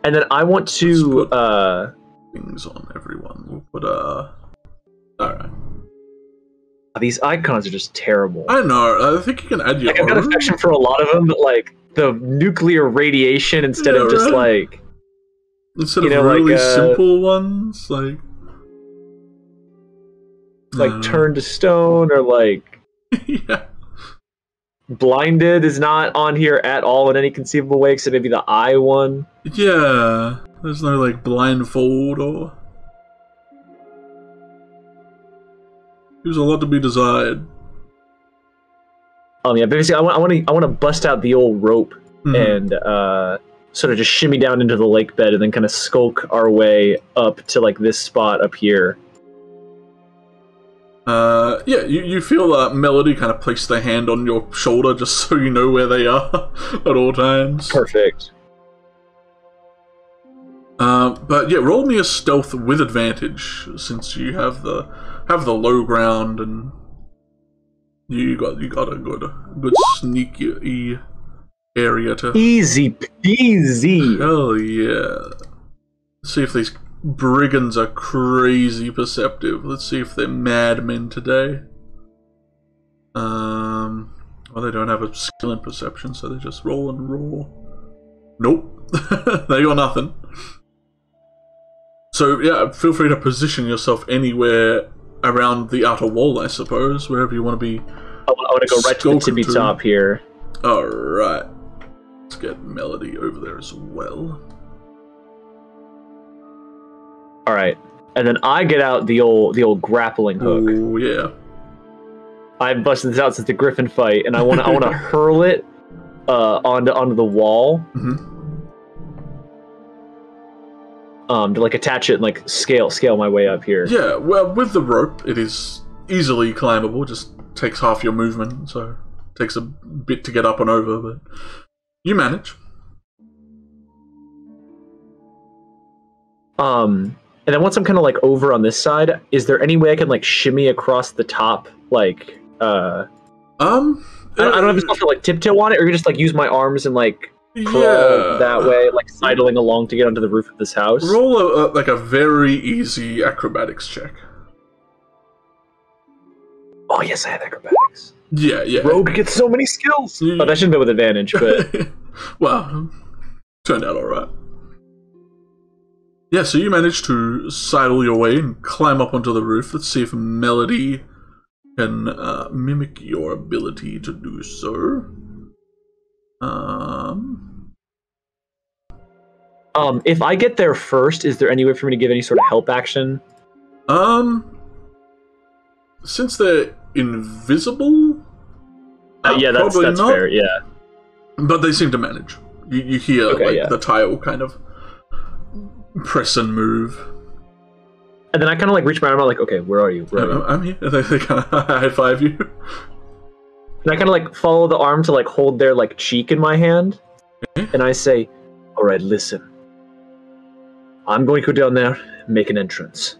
then I want to things on everyone. We'll put all right. These icons are just terrible. I know. I think you can add your own. I've got affection for a lot of them, but like the nuclear radiation instead of just like instead of really simple ones, like turn to stone or like yeah. Blinded is not on here at all in any conceivable way, except maybe the eye one. Yeah, there's no like blindfold or. There's a lot to be desired. Yeah, basically, I want to bust out the old rope and sort of just shimmy down into the lake bed and then kind of skulk our way up to like this spot up here. Yeah, you feel Melody kind of place their hand on your shoulder just so you know where they are at all times. Perfect. But yeah, roll me a stealth with advantage since you have the low ground and you got a good sneaky area to easy peasy. Hell yeah! Let's see if these brigands are crazy perceptive. Let's see if they're madmen today. Well, they don't have a skill in perception, so they just roll and roll. Nope, they got nothing. So yeah, feel free to position yourself anywhere around the outer wall, I suppose, wherever you want to be. I want to go right to the tippy top here. Alright. Let's get Melody over there as well. All right, and then I get out the old grappling hook. Oh yeah. I busted this out since the Griffin fight, and I want to hurl it onto the wall. To like attach it and like scale my way up here. Yeah, well, with the rope, it is easily climbable. Just takes half your movement, so it takes a bit to get up and over, but you manage. And then once I'm kind of like over on this side, is there any way I can like shimmy across the top, like I don't know if it's supposed to like tiptoe on it, or you just like use my arms and like crawl that way, like sidling along to get onto the roof of this house. Roll like a very easy acrobatics check. Oh yes, I have acrobatics. Yeah. Rogue gets so many skills. Yeah. Oh, that shouldn't be with advantage, but well, turned out all right. Yeah, so you managed to sidle your way and climb up onto the roof. Let's see if Melody can mimic your ability to do so. If I get there first, is there any way for me to give any sort of help action? Since they're invisible, yeah, that's not. fair. Yeah, but they seem to manage. You hear the tile kind of press and move, and then I kind of like reach my arm out, like, okay, where are you? I'm here. They kind of high five you, and I kind of like follow the arm to like hold their like cheek in my hand, and I say, "All right, listen. I'm going to go down there, and make an entrance.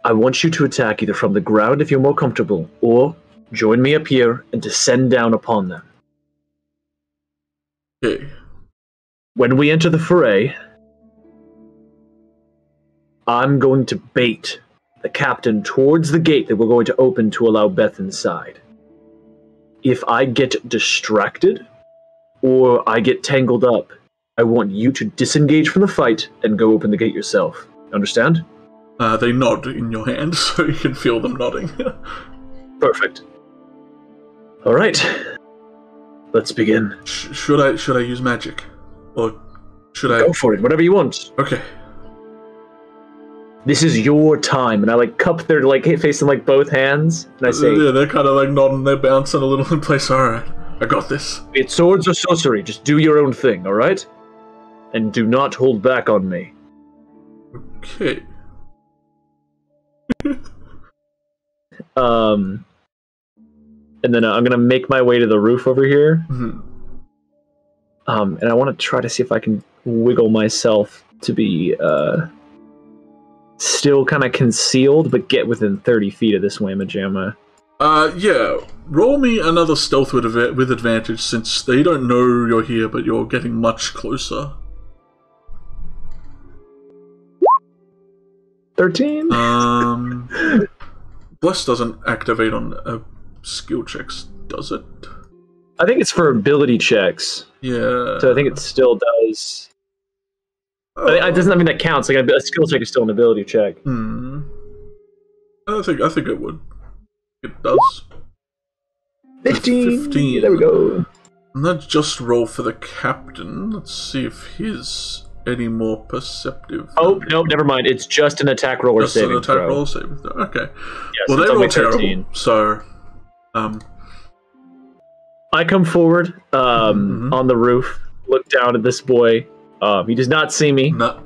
I want you to attack either from the ground if you're more comfortable, or join me up here and descend down upon them. Okay. When we enter the fray, I'm going to bait the captain towards the gate that we're going to open to allow Beth inside. If I get distracted, or I get tangled up, I want you to disengage from the fight and go open the gate yourself. Understand? They nod in your hand, so you can feel them nodding. Perfect. All right. Let's begin. Should I use magic? Or should I... Go for it, whatever you want. Okay. This is your time, and I like cup their like face in like both hands, and I say, yeah, they're kind of like nodding, they're bouncing a little in place. All right, I got this. Be it swords or sorcery, just do your own thing, all right? And do not hold back on me. Okay. And then I'm gonna make my way to the roof over here. Mm-hmm. And I want to try to see if I can wiggle myself to be still kind of concealed, but get within 30 feet of this whamma jamma. Yeah. Roll me another stealth with advantage, since they don't know you're here, but you're getting much closer. 13? Bless doesn't activate on skill checks, does it? I think it's for ability checks. Yeah. So I think it still does. But it doesn't mean that counts. Like a skill check is still an ability check. I think it would. It does. 15. There we go. And let's just roll for the captain. Let's see if he's any more perceptive. Oh no, never mind. It's just an attack roll or saving throw. Just an attack roll or saving throw. Okay. Yes, well, they roll terrible. 13. So, I come forward on the roof, look down at this boy. He does not see me. No.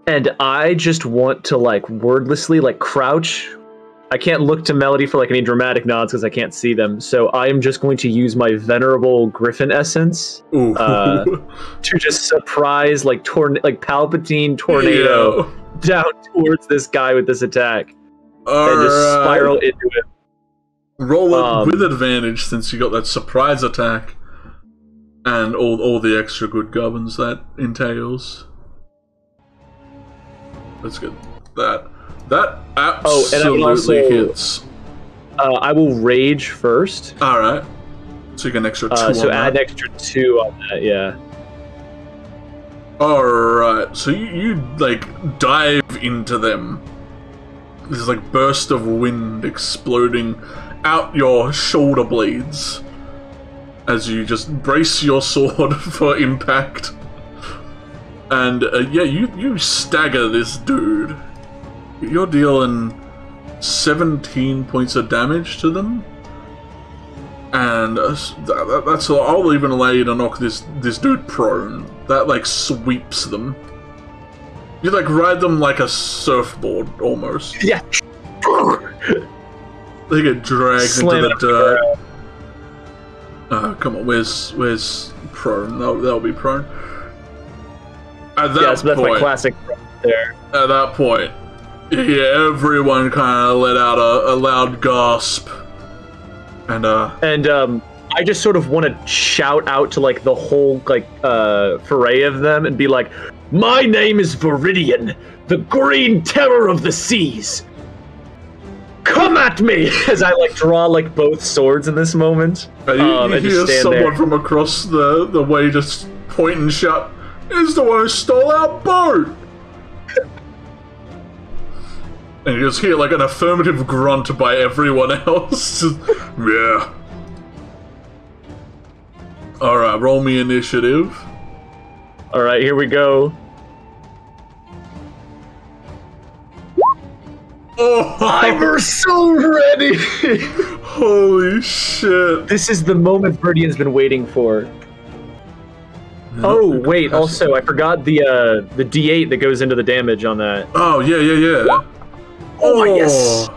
And I just want to like wordlessly like crouch. I can't look to Melody for like any dramatic nods because I can't see them. So I am just going to use my venerable Griffin essence to just surprise like Palpatine tornado down towards this guy with this attack, and just spiral into it. Roll it with advantage since you got that surprise attack and all the extra good governs that entails. Let's get that. That absolutely hits. I will rage first. All right. So you get an extra 2 on so that. add an extra 2 on that, yeah. All right. So you like dive into them. This like burst of wind exploding out your shoulder blades, as you just brace your sword for impact. And yeah, you stagger this dude. You're dealing 17 points of damage to them. And that's I'll even allow you to knock this dude prone. That like sweeps them. You like ride them like a surfboard almost. Yeah. They get dragged into the dirt. Come on, where's prone? That'll be prone. At that so that's point, my classic there. At that point, yeah, everyone kind of let out a loud gasp. And I just sort of want to shout out to like the whole like foray of them and be like, "My name is Viridian, the green terror of the seas. Come at me!" As I like draw like both swords in this moment. You hear someone from across the way just point and shout, "It's the one who stole our boat!" And you just hear like an affirmative grunt by everyone else. Yeah. Alright, roll me initiative. Alright, here we go. Oh, I'm so ready! Holy shit. This is the moment Viridian's been waiting for. Oh, wait, also, I forgot the D8 that goes into the damage on that. Oh, yeah. Oh, yes!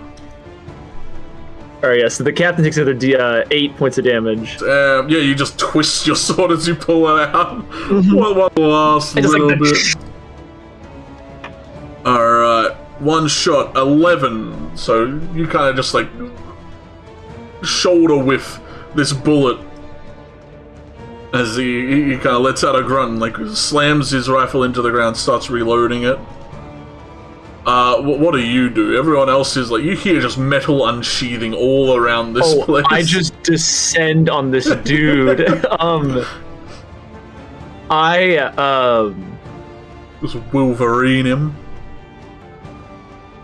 Alright, yeah, so the captain takes another D8 points of damage. Yeah, you just twist your sword as you pull it out. One last little bit. Alright, one shot, 11. So you kind of just like shoulder whiff this bullet as he kind of lets out a grunt and like slams his rifle into the ground, starts reloading it. What do you do? Everyone else is like, you hear just metal unsheathing all around this place. I just descend on this dude. Just Wolverine him.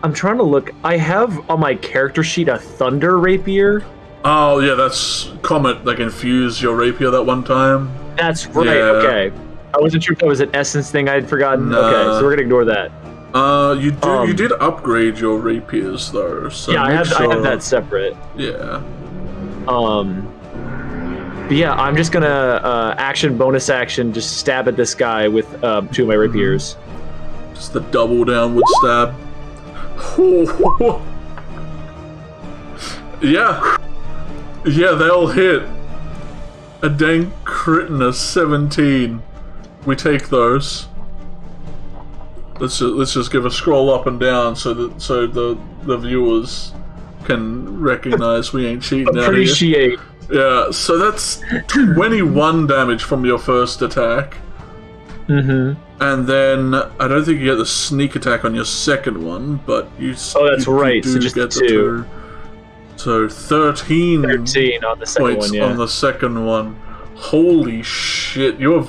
I'm trying to look. I have on my character sheet a thunder rapier. Oh yeah, that's Comet that infused your rapier that one time. That's right. Yeah. Okay, I wasn't sure if that was an essence thing I had forgotten. Nah. Okay, so we're gonna ignore that. You did upgrade your rapiers though. So yeah, I have that separate. Yeah. But yeah, I'm just gonna bonus action, just stab at this guy with 2 of my rapiers. Just the double downward stab. Yeah, they'll hit. A dang crit and a 17. We take those. Let's just give a scroll up and down so the viewers can recognize we ain't cheating. Appreciate. Yeah, so that's 21 damage from your first attack. Mm-hmm. And then I don't think you get the sneak attack on your second one, but you. Oh, that's right. You so just get the 2. So 13 on the second points one, yeah. on the second one. Holy shit! You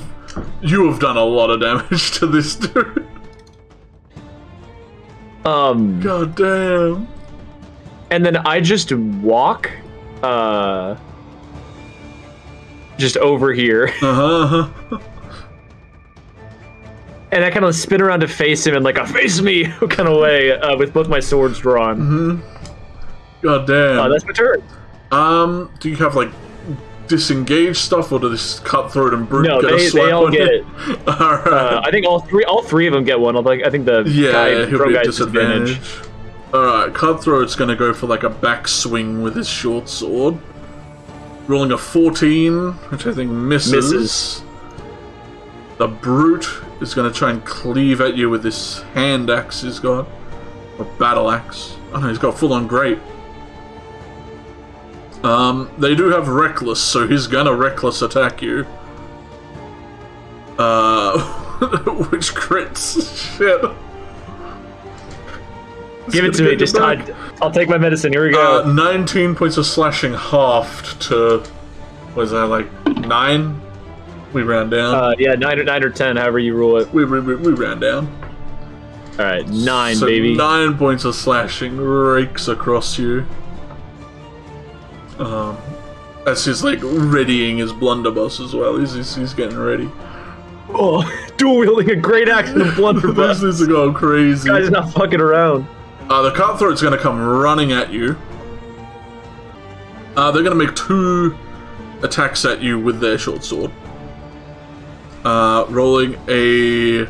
have done a lot of damage to this dude. God damn. And then I just walk, just over here. And I kind of spin around to face him in like a face me kind of way, with both my swords drawn. God damn. That's my turn. Do you have like disengage stuff, or do this cutthroat and brute get a swipe? No, they all get it. Alright. I think all three of them get one. I think the guy disadvantage. Alright, cutthroat's gonna go for like a backswing with his short sword. Rolling a 14, which I think misses. The brute is gonna try and cleave at you with this hand axe he's got. Or battle axe. Oh no, he's got full on great. They do have reckless, so he's gonna reckless attack you. Which crits. Shit. Give it to me, just I'll take my medicine, here we go. 19 points of slashing halved to, what is that, like 9? We ran down. Yeah, 9 or 10, however you rule it. We ran down. Alright, 9, so baby. 9 points of slashing rakes across you. As he's like readying his blunderbuss as well. He's getting ready. Oh, dual wielding a great axe and a blunderbuss. This is going crazy. Guy's not fucking around. The cutthroat's gonna come running at you. They're gonna make 2 attacks at you with their short sword. Rolling a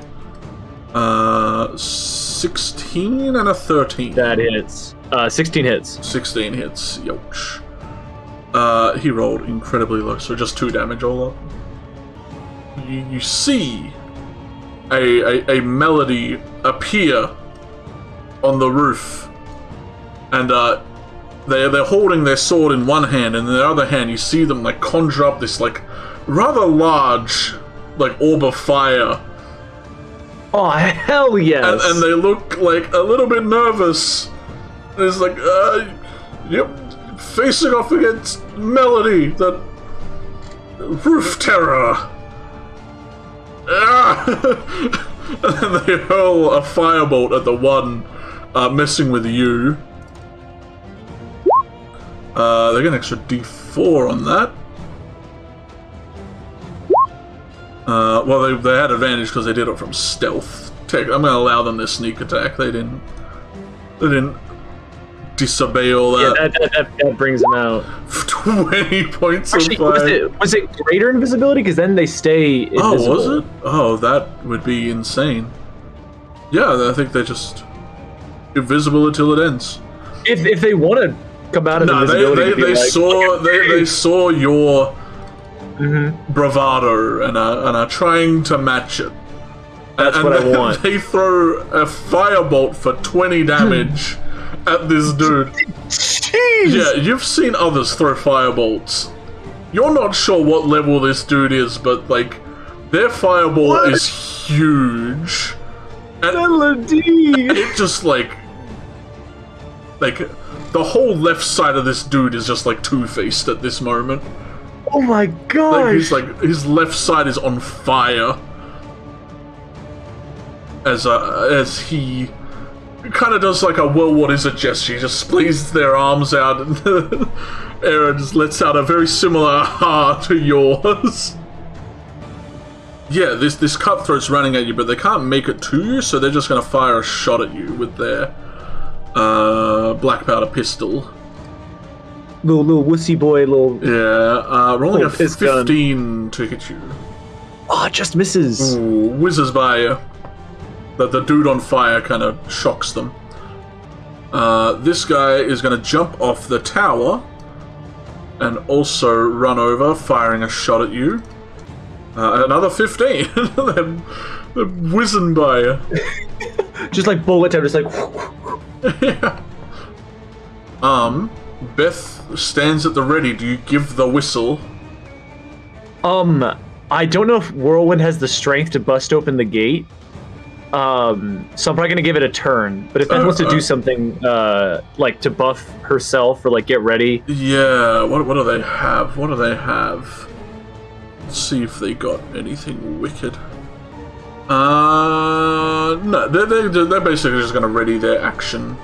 16 and a 13. That hits. 16 hits. 16 hits. Youch. He rolled incredibly low, so just 2 damage all up. You see a melody appear on the roof, and they're holding their sword in one hand, and in the other hand you see them like conjure up this like rather large like orb of fire. Oh hell yes! And they look like a little bit nervous. And it's like, yep, facing off against Melody, the roof terror. And then they hurl a firebolt at the one messing with you. They get an extra D4 on that. Well, they had advantage because they did it from stealth. I'm going to allow them their sneak attack. They didn't disobey all that. Yeah, that brings them out. 20 points of fire. Was it greater invisibility? Because then they stay invisible. Oh, was it? Oh, that would be insane. Yeah, I think they're just invisible until it ends. If they want to come out of invisibility, they saw your bravado and are trying to match it. That's what I want. They throw a firebolt for 20 damage at this dude. Jeez. Yeah, you've seen others throw firebolts. You're not sure what level this dude is, but like their fireball is huge. And it just like the whole left side of this dude is just like two-faced at this moment. Oh my gosh! Like his left side is on fire as he kind of does like a well, what is a gesture? He just squeezes their arms out and the air and just lets out a very similar ha to yours. Yeah, this cutthroat's running at you, but they can't make it to you, so they're just gonna fire a shot at you with their black powder pistol. Little wussy boy, rolling a 15 to hit you. Oh, it just misses. Ooh, whizzes by you. The dude on fire kind of shocks them. This guy is going to jump off the tower and also run over, firing a shot at you. Another 15. They're whizzing by you. Just like bullet time, just like... Yeah. Beth stands at the ready. Do you give the whistle? I don't know if Whirlwind has the strength to bust open the gate. So I'm probably gonna give it a turn. But if Beth wants to do something, like to buff herself or like get ready. Yeah. What do they have? What do they have? Let's see if they got anything wicked. No. They're basically just gonna ready their action.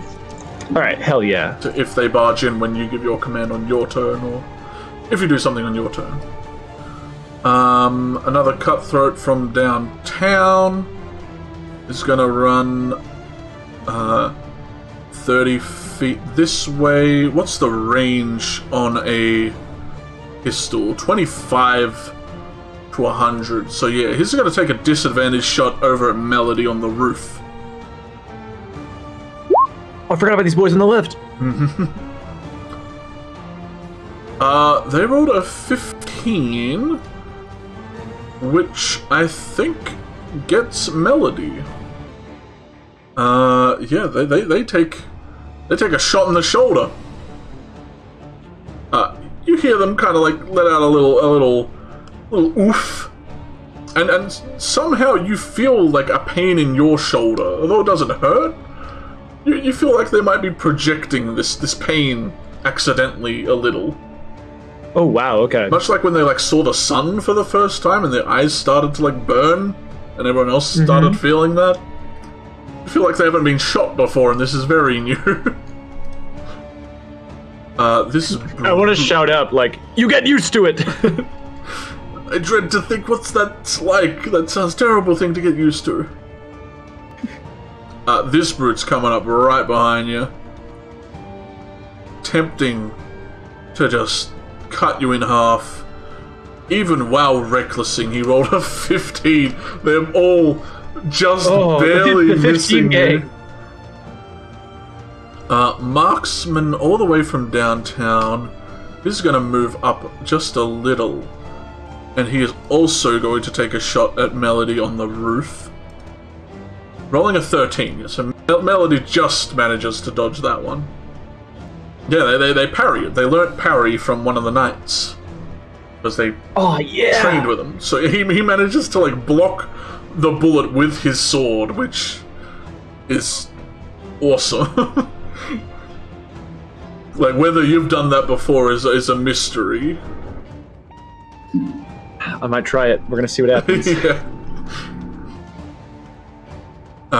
All right. Hell yeah. If they barge in when you give your command on your turn, or if you do something on your turn. Another cutthroat from downtown is gonna run 30 feet this way. What's the range on a pistol? 25 to 100. So yeah, he's gonna take a disadvantage shot over at Melody on the roof. I forgot about these boys on the lift. They rolled a 15, which I think gets Melody. Yeah, they take a shot in the shoulder. You hear them kind of like let out a little oof, and somehow you feel like a pain in your shoulder, although it doesn't hurt. You feel like they might be projecting this pain accidentally a little. Oh wow, okay. Much like when they like saw the sun for the first time and their eyes started to like burn, and everyone else started feeling that. I feel like they haven't been shot before, and this is very new. This is... I want to shout up, like, you get used to it! I dread to think what's that like. That sounds terrible thing to get used to. This brute's coming up right behind you. Tempting to just cut you in half. Even while recklessing, he rolled a 15. They're all just barely missing you. Marksman all the way from downtown. This is going to move up just a little. And he is also going to take a shot at Melody on the roof. Rolling a 13. So Melody just manages to dodge that one. Yeah, they parry it. They learnt parry from one of the knights. Because they trained with him. So he manages to like block the bullet with his sword, which is awesome. Like, whether you've done that before is a mystery. I might try it. We're gonna see what happens. Yeah.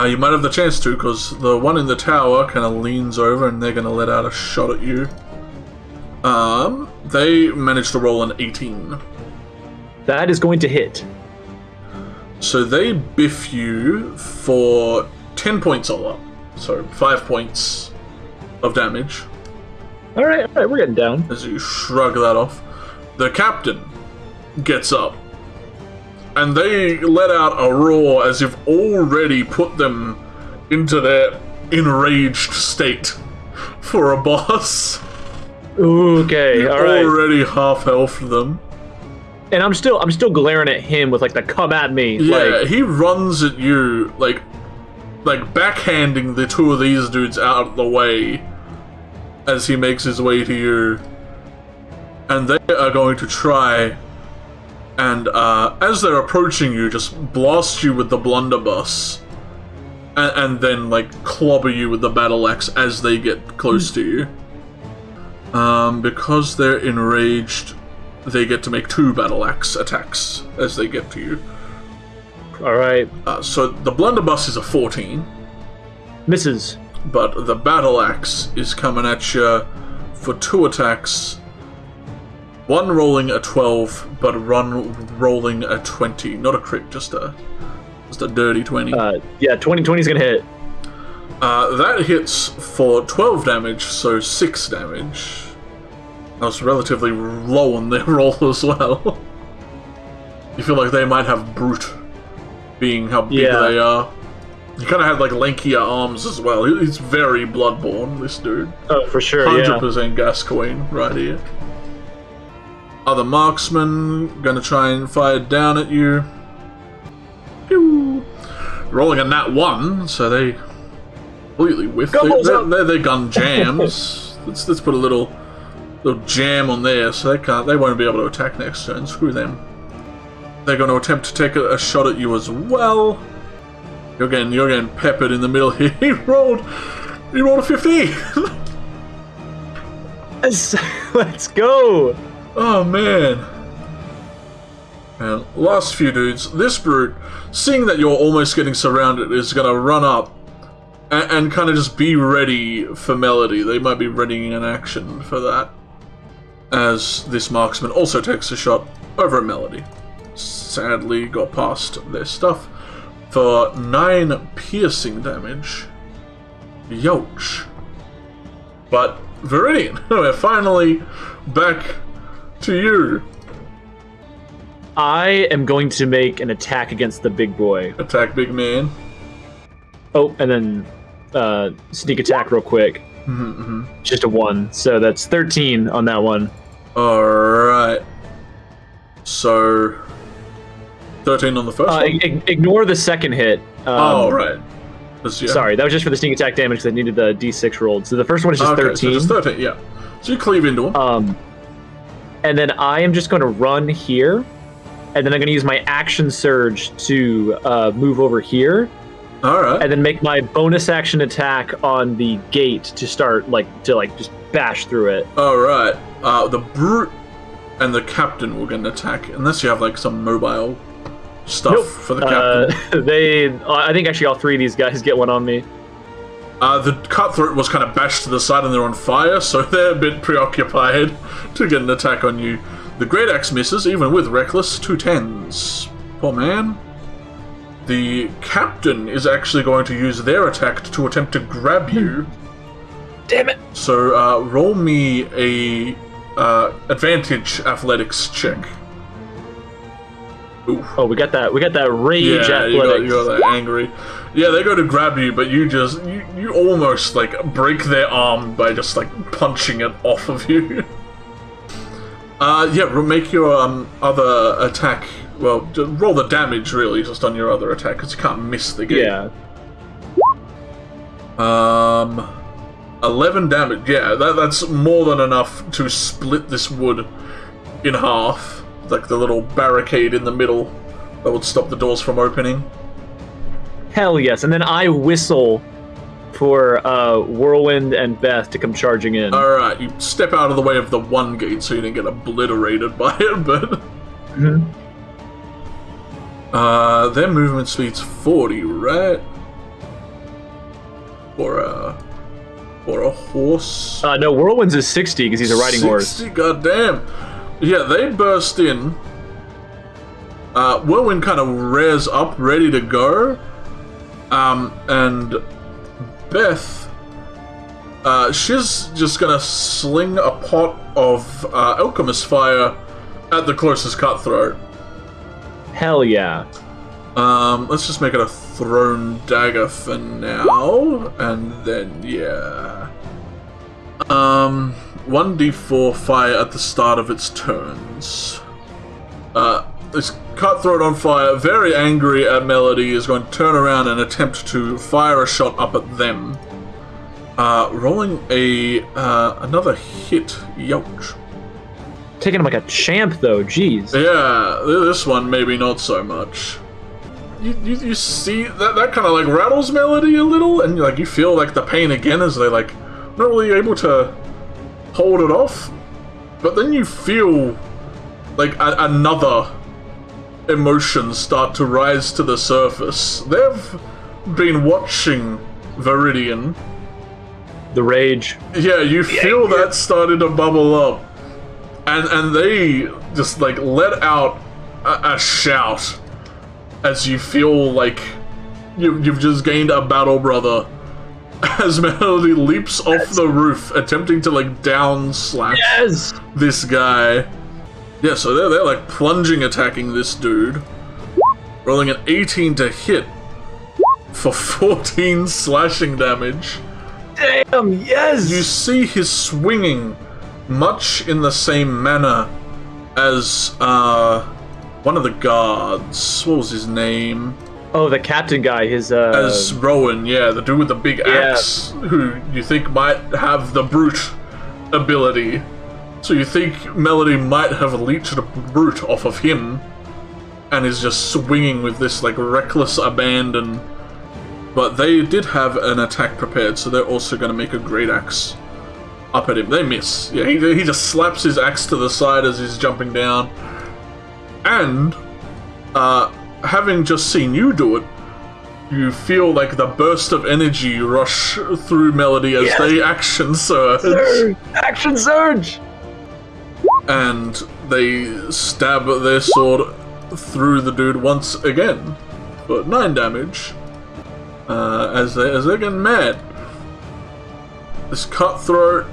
You might have the chance to, because the one in the tower kind of leans over and they're gonna let out a shot at you. They managed to roll an 18. That is going to hit. So they biff you for 10 points all up. So 5 points of damage. Alright, we're getting down. As you shrug that off. The captain gets up. And they let out a roar as if already put them into their enraged state for a boss. Okay, alright. Already half healthed them. And I'm still glaring at him with like the come at me. Yeah, like... he runs at you like backhanding the two of these dudes out of the way as he makes his way to you. And they are going to try and as they're approaching you, just blast you with the blunderbuss. And then like clobber you with the battle axe as they get close to you. Because they're enraged, they get to make 2 battle axe attacks as they get to you. Alright. So the blunderbuss is a 14. Misses. But the battle axe is coming at you for 2 attacks. One rolling a 12, but one rolling a 20. Not a crit, just a dirty 20. Yeah, 20 is gonna hit. That hits for 12 damage, so 6 damage. That was relatively low on their roll as well. You feel like they might have brute, being how big they are. He kind of had like lankier arms as well. He's very bloodborne, this dude. Oh, for sure, 100% Gascoigne right here. Other marksmen gonna try and fire down at you. Pew! Rolling a nat 1, so they completely whiff. Their gun jams. let's put a little jam on there, so they won't be able to attack next turn. Screw them. They're going to attempt to take a shot at you as well. You're getting peppered in the middle here. He rolled a 15. Let's go. Oh man. And last few dudes. This brute, seeing that you're almost getting surrounded, is going to run up and kind of just be ready for Melody. They might be readying an action for that. As this marksman also takes a shot over at Melody. Sadly got past their stuff for 9 piercing damage. Youch. But Viridian, we're finally back to you. I am going to make an attack against the big boy. Attack big man. Oh, and then sneak attack real quick. Just a 1, so that's 13 on that one. Alright. So 13 on the first one? Ignore the second hit. Right. Sorry, that was just for the sneak attack damage because I needed the d6 rolled. So the first one is just 13. So just 13, yeah. So you cleave into him. And then I am just going to run here, and then I'm going to use my action surge to move over here. Alright. And then make my bonus action attack on the gate to start, just bash through it. Alright. The brute and the captain will get an attack, unless you have, some mobile stuff for the captain. I think actually all 3 of these guys get one on me. The cutthroat was kind of bashed to the side and they're on fire, so they're a bit preoccupied to get an attack on you. The great axe misses, even with reckless, 2 10s. Poor man. The captain is actually going to use their attack to attempt to grab you. Damn it! So roll me a advantage athletics check. Ooh. Oh, we got that rage athletics. You got that angry. Yeah, they go to grab you, but you just you almost like break their arm by just like punching it off of you. Yeah, make your other attack. Well, just roll the damage really just on your other attack because you can't miss the game. Yeah. 11 damage. Yeah, that's more than enough to split this wood in half. Like the little barricade in the middle that would stop the doors from opening. Hell yes, and then I whistle for Whirlwind and Beth to come charging in. Alright, you step out of the way of the one gate so you didn't get obliterated by it, but... their movement speed's 40, right? For a horse? No, Whirlwind's is 60 because he's a riding 60, horse. Goddamn. Yeah, they burst in. Whirlwind kind of rears up, ready to go. And Beth, she's just gonna sling a pot of alchemist fire at the closest cutthroat. Hell yeah. Let's just make it a thrown dagger for now, and then, yeah. 1d4 fire at the start of its turns. This cutthroat on fire, very angry at Melody, is going to turn around and attempt to fire a shot up at them. Rolling another hit. Youch. Taking him like a champ, though. Jeez. Yeah, this one maybe not so much. You see that kind of like rattles Melody a little, and like you feel like the pain again as they like not really able to hold it off. But then you feel like another emotion start to rise to the surface. They've been watching Viridian. The rage. Yeah, you feel that starting to bubble up. And they just like let out a shout as you feel like you've just gained a battle brother. As Melody leaps off the roof, attempting to like down slash this guy. Yeah, so they're like plunging attacking this dude. Rolling an 18 to hit for 14 slashing damage. Damn, yes! You see his swinging much in the same manner as one of the guards. What was his name? Oh, the captain guy, his As Rowan, yeah, the dude with the big axe, who you think might have the brute ability. So you think Melody might have leeched a brute off of him, and is just swinging with this like reckless abandon. But they did have an attack prepared, so they're also going to make a great axe up at him. They miss. Yeah, he just slaps his axe to the side as he's jumping down. And, having just seen you do it, you feel like the burst of energy rush through Melody as they action surge. Action surge! And they stab their sword through the dude once again for 9 damage. As they're getting mad. This cutthroat,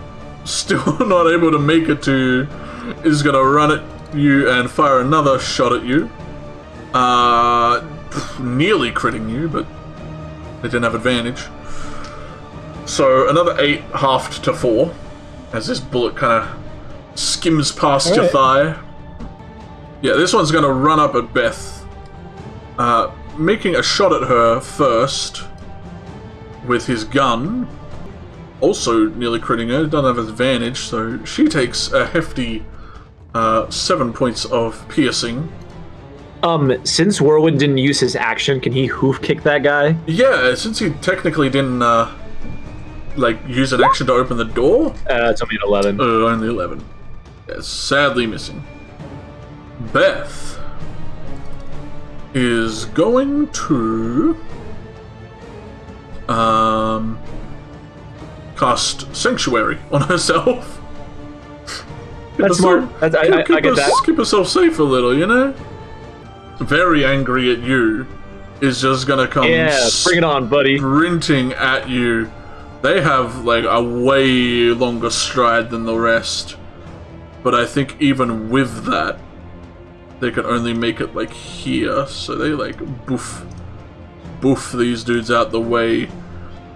still not able to make it to you, is gonna run at you and fire another shot at you. Nearly critting you, but they didn't have advantage. So another 8 halved to 4, as this bullet kind of skims past your thigh. Yeah, this one's gonna run up at Beth, making a shot at her first with his gun. Also nearly critting her, doesn't have advantage, so she takes a hefty 7 points of piercing. Since Whirlwind didn't use his action, can he hoof kick that guy? Yeah, since he technically didn't like use an action to open the door. It's only an 11. Only 11. Yeah, sadly missing. Beth is going to cast Sanctuary on herself. That's smart. I get that. Keep herself safe a little, you know? Very angry at you. Is just gonna come bring it on, buddy. Sprinting at you. They have, like, a way longer stride than the rest. But I think even with that, they can only make it, like, here. So they, like, boof these dudes out the way.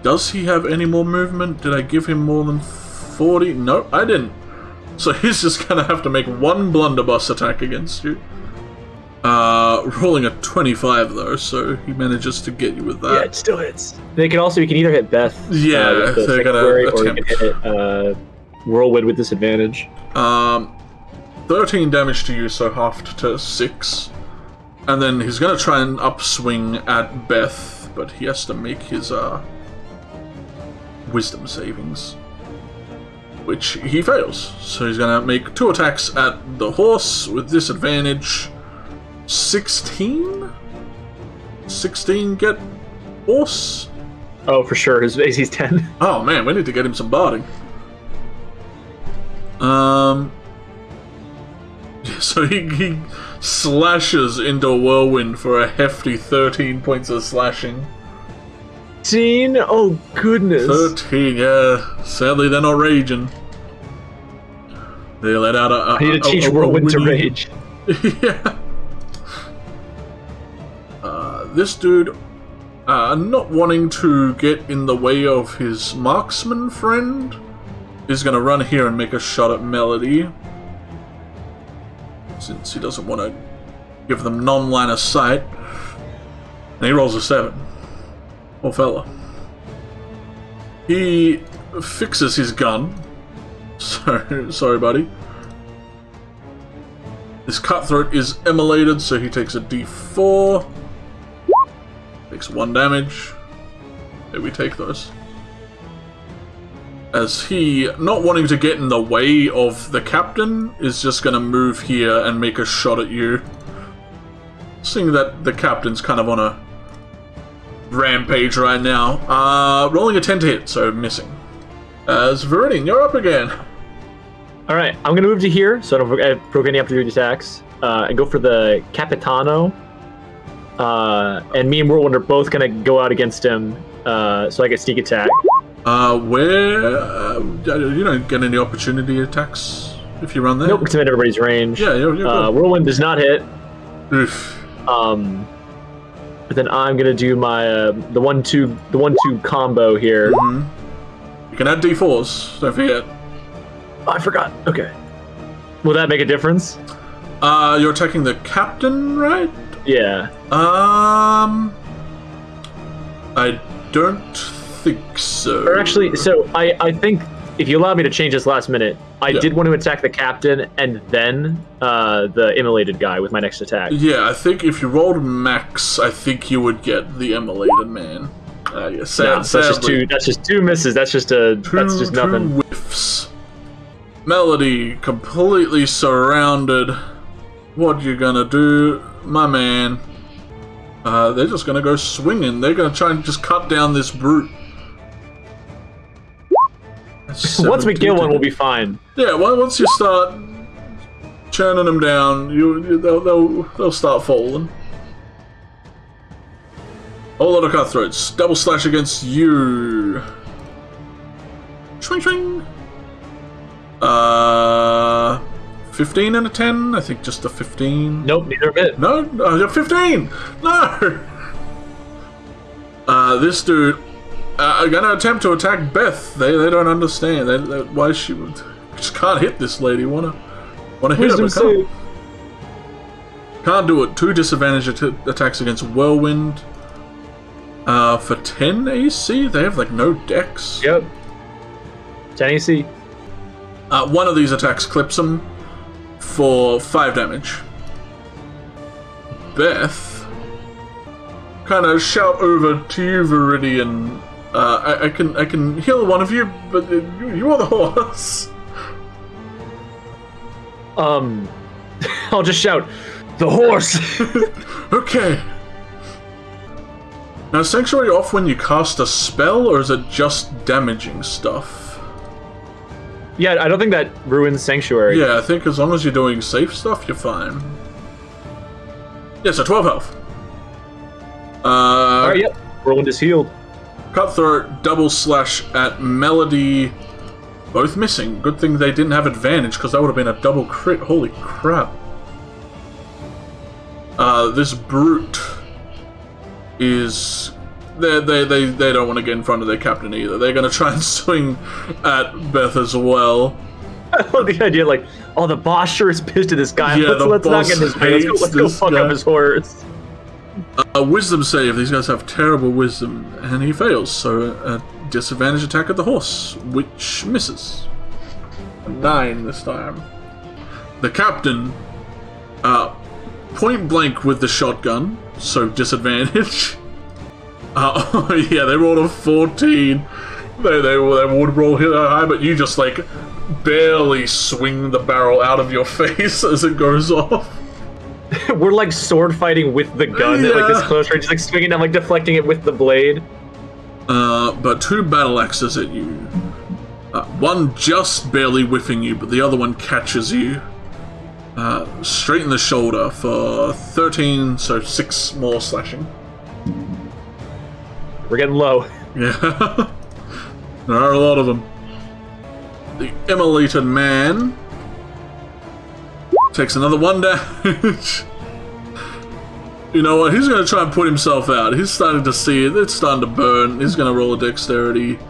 Does he have any more movement? Did I give him more than 40? No, I didn't. So he's just gonna have to make one blunderbuss attack against you. Rolling a 25 though, so he manages to get you with that. Yeah, it still hits. You can either hit Beth. Yeah, they're gonna attempt. Or you can hit Whirlwind with disadvantage. 13 damage to you, so halved to 6. And then he's gonna try and upswing at Beth, but he has to make his wisdom savings, which he fails. So he's gonna make 2 attacks at the horse with disadvantage. 16? 16 get horse? Oh, for sure. His AC's 10. Oh man, we need to get him some barding. So he slashes into a whirlwind for a hefty 13 points of slashing. 13? Oh, goodness. 13, yeah. Sadly, they're not raging. They let out I need to teach Whirlwind to rage. Yeah. This dude, not wanting to get in the way of his marksman friend, is going to run here and make a shot at Melody. Since he doesn't want to give them non-line of sight. And he rolls a 7. Poor fella. He fixes his gun. Sorry, buddy. His cutthroat is immolated, so he takes a d4. Takes 1 damage. Okay, we take those. As he, not wanting to get in the way of the captain, is just going to move here and make a shot at you. Seeing that the captain's kind of on a rampage right now. Rolling a 10 to hit, so missing. As Viridian, you're up again. Alright, I'm going to move to here, so I don't provoke any opportunity attacks. And go for the Capitano. And me and Whirlwind are both going to go out against him, so I get sneak attack. Where you don't get any opportunity attacks if you run there? Nope, because I'm in everybody's range. Yeah, you're good. Whirlwind does not hit. Oof. But then I'm gonna do my the 1-2 combo here. Mm-hmm. You can add d4s. Don't forget. Oh, I forgot. Okay. Will that make a difference? You're attacking the captain, right? Yeah. I don't think so. Or actually, so I think if you allow me to change this last minute, I did want to attack the captain and then the immolated guy with my next attack. Yeah, I think if you rolled max, I think you would get the immolated man. That's just 2 misses. That's just nothing. 2 whiffs. Melody completely surrounded. What you gonna do, my man? They're just gonna go swinging. They're gonna try and just cut down this brute. Once we kill one, we'll be fine. Yeah, once you start churning them down, they'll start falling. Whole lot of cutthroats. Double slash against you. Swing, swing. 15 and a 10? I think just a 15. Nope, neither of it. No, 15. No. This dude. I'm gonna attempt to attack Beth. They don't understand why she would. Just can't hit this lady. Wanna hit her, but can't do it. 2 disadvantage attacks against Whirlwind. For 10 AC, they have like no dex. Yep. 10 AC. One of these attacks clips him for 5 damage. Beth kind of shout over to you, Viridian. I can heal one of you, but you are the horse. I'll just shout, the horse. Okay. Now, is Sanctuary off when you cast a spell, or is it just damaging stuff? Yeah, I don't think that ruins Sanctuary. Yeah, I think as long as you're doing safe stuff, you're fine. Yeah, so 12 health. Alright, yep. Whirlwind is healed. Cutthroat, double slash at Melody. Both missing. Good thing they didn't have advantage, because that would have been a double crit. Holy crap. This brute is... They don't want to get in front of their captain either. They're going to try and swing at Beth as well. I love the idea, like, oh, the boss sure is pissed at this guy. Yeah, let's not get in his way. Let's go fuck up his horse. Wisdom save. These guys have terrible wisdom, and he fails. So a disadvantage attack at the horse, which misses. 9 this time. The captain, point blank with the shotgun, so disadvantage. Oh yeah, they rolled a 14. They would roll high, but you just like barely swing the barrel out of your face as it goes off. We're like sword fighting with the gun at like this close range, just like swinging and like deflecting it with the blade. But 2 battle axes at you. One just barely whiffing you, but the other one catches you. Straight in the shoulder for 13, so 6 more slashing. We're getting low. Yeah. There are a lot of them. The immolated man takes another 1 damage. You know what? He's going to try and put himself out. He's starting to see it. It's starting to burn. He's going to roll a dexterity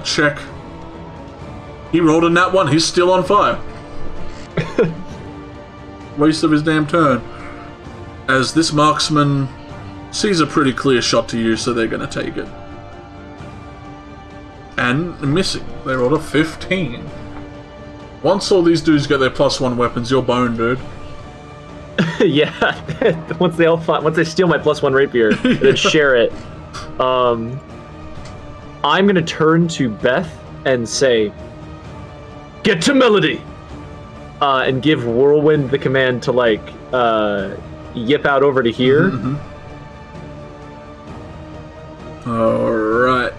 check. He rolled a nat 1. He's still on fire. Waste of his damn turn. As this marksman sees a pretty clear shot to you, so they're going to take it. And missing. They rolled a 15. Once all these dudes get their +1 weapons, you're boned, dude. Yeah. Once they steal my +1 rapier, then share it. I'm gonna turn to Beth and say, "Get to Melody," and give Whirlwind the command to like yip out over to here. All right.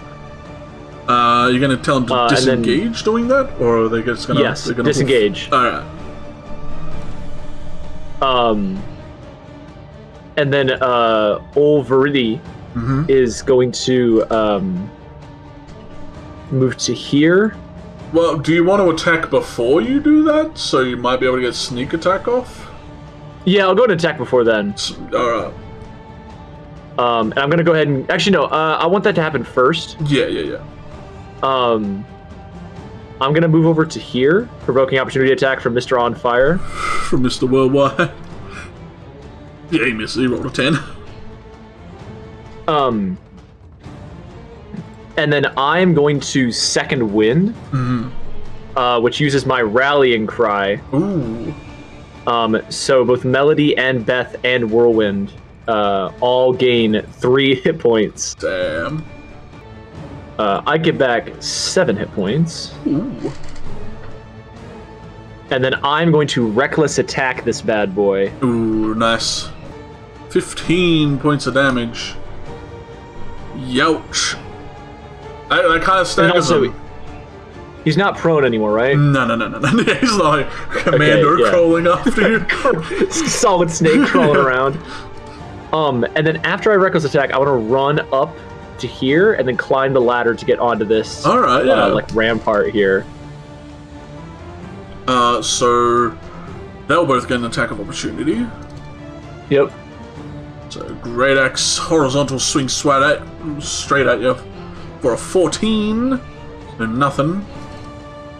You're gonna tell them to disengage doing that, or are they just gonna? Yes, they're gonna disengage. All right. And then old Viridian is going to move to here. Well, do you want to attack before you do that, so you might be able to get sneak attack off? Yeah, I'll go and attack before then. All right. And I'm gonna go ahead and actually no, I want that to happen first. Yeah. I'm gonna move over to here, provoking opportunity attack from Mr. On Fire. From Mr. Worldwide. Yeah, he missed. He rolled a 10. And then I'm going to Second Wind, which uses my rallying cry. Ooh. So both Melody and Beth and Whirlwind all gain 3 hit points. Damn. I get back 7 hit points. Ooh. And then I'm going to reckless attack this bad boy. Ooh, nice. 15 points of damage. Youch. I kind of staggers him. He's not prone anymore, right? No. He's like Commander crawling after you. Solid snake crawling around. And then after I reckless attack, I want to run up to here and then climb the ladder to get onto this. All right, yeah. Like rampart here. So they'll both get an attack of opportunity. Yep. So great axe, horizontal swing, straight at you for a 14. So nothing.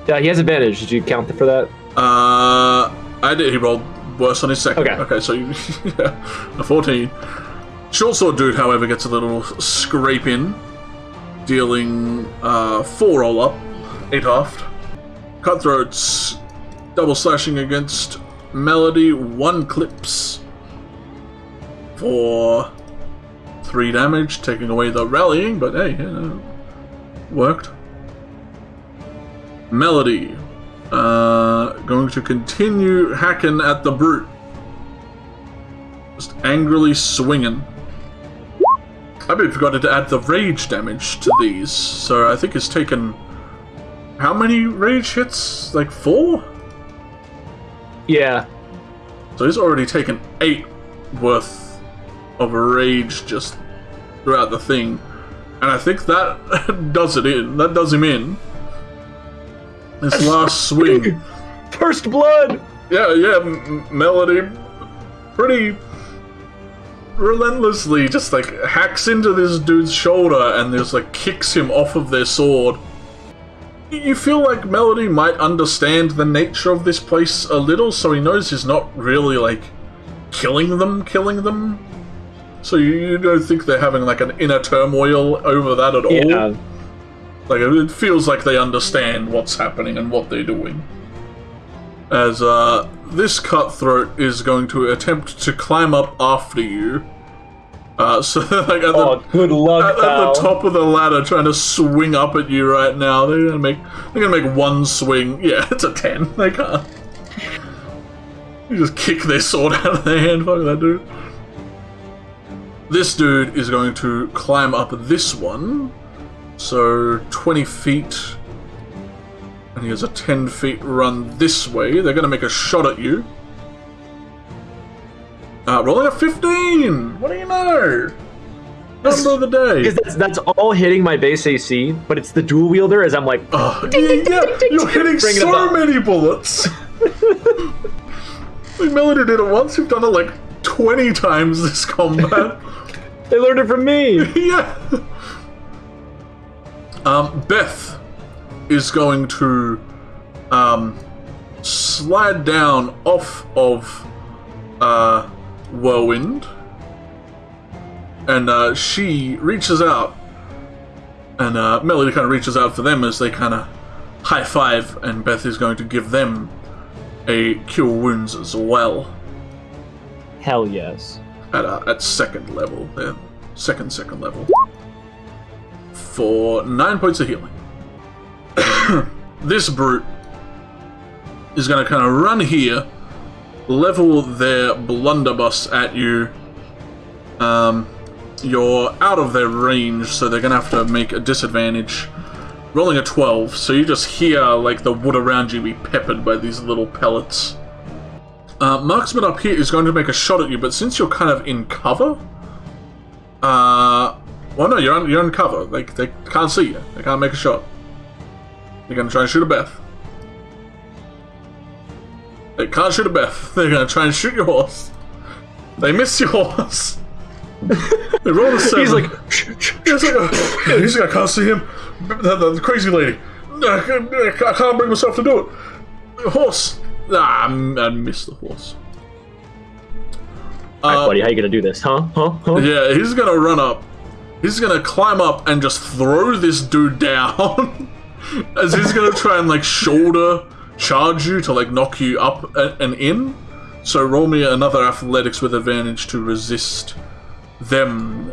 Yeah, he has advantage. Did you count for that? I did. He rolled worse on his second. Okay, so you, a 14. Short sword dude, however, gets a little scrape in, dealing 4 roll up, 8 halved. Cutthroats double slashing against Melody, 1 clips for 3 damage, taking away the rallying, but hey, worked. Melody, going to continue hacking at the brute. Just angrily swinging. I mean, forgot to add the rage damage to these, so I think he's taken... How many rage hits? Like 4? Yeah. So he's already taken 8 worth of rage just throughout the thing. And I think that does it in. That does him in. His last swing. First blood! Yeah, Melody pretty relentlessly just like hacks into this dude's shoulder and just like kicks him off of their sword. You feel like Melody might understand the nature of this place a little, so he knows he's not really like killing them. So you don't think they're having like an inner turmoil over that at all? Yeah. Like it feels like they understand what's happening and what they're doing. As this cutthroat is going to attempt to climb up after you. So like at good luck, at the top of the ladder, trying to swing up at you right now. They're gonna make one swing. Yeah, it's a 10. They can't. You just kick their sword out of their hand. Fuck that dude. This dude is going to climb up this one. So 20 feet. And he has a 10 feet run this way. They're gonna make a shot at you. Rolling a 15! What do you know? Number of the day. Because that's all hitting my base AC, but it's the dual wielder as I'm like... You're hitting so many bullets! Like Melody did it once, you've done it like 20 times this combat. They learned it from me! Yeah! Beth is going to slide down off of Whirlwind, and she reaches out, and Melody kind of reaches out for them as they kind of high five, and Beth is going to give them a cure wounds as well. Hell yes. At second level, second level, for 9 points of healing. This brute is going to kind of run here, level their blunderbuss at you. You're out of their range, so they're going to have to make a disadvantage. Rolling a 12, so you just hear like the wood around you be peppered by these little pellets. Marksman up here is going to make a shot at you, but since you're kind of in cover... well, no, you're in cover. They can't see you. They can't make a shot. They're going to try and shoot a Beth. They can't shoot a Beth. They're going to try and shoot your horse. They miss your horse. They roll a 7. He's like... He's like, I can't see him. The crazy lady. I can't bring myself to do it. The horse. I missed the horse. Alright, buddy, how you gonna do this? Huh? Yeah, he's gonna run up. He's gonna climb up and just throw this dude down. As he's gonna try and like shoulder charge you to like knock you up and in. So roll me another athletics with advantage to resist them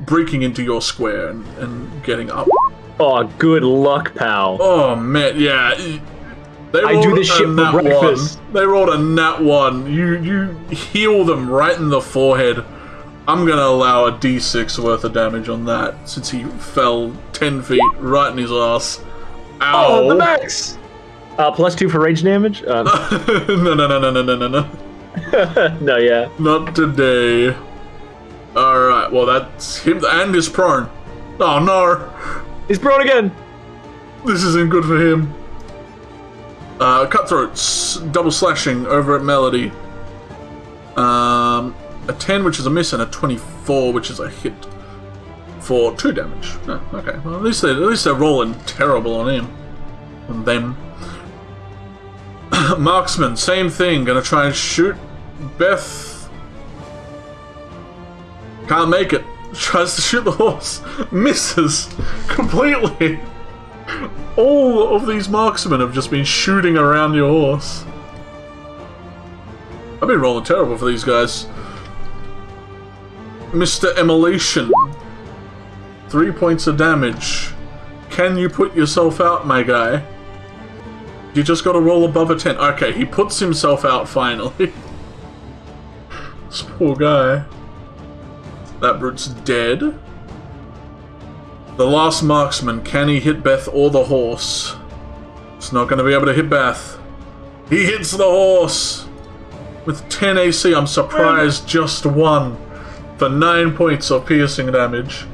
breaking into your square and getting up. Oh, good luck, pal. Oh man, yeah. I do this shit for breakfast. They rolled a nat 1. You heal them right in the forehead. I'm gonna allow a d6 worth of damage on that, since he fell 10 feet right in his ass. Ow! Oh, the max! +2 for range damage? No. No, yeah. Not today. Alright, well that's him, and he's prone. Oh no! He's prone again! This isn't good for him. Cutthroats, double slashing over at Melody. A 10, which is a miss, and a 24, which is a hit for 2 damage. Oh, okay, well, at least they're rolling terrible on him, on them. Marksman, same thing. Gonna try and shoot Beth. Can't make it. Tries to shoot the horse. Misses completely. All of these marksmen have just been shooting around your horse. I've been rolling terrible for these guys. Mr. Immolation. 3 points of damage. Can you put yourself out, my guy? You just gotta roll above a 10. Okay, he puts himself out finally. This poor guy. That brute's dead. The last marksman, can he hit Beth or the horse? It's not going to be able to hit Beth. He hits the horse! With 10 AC, I'm surprised just one. For 9 points of piercing damage.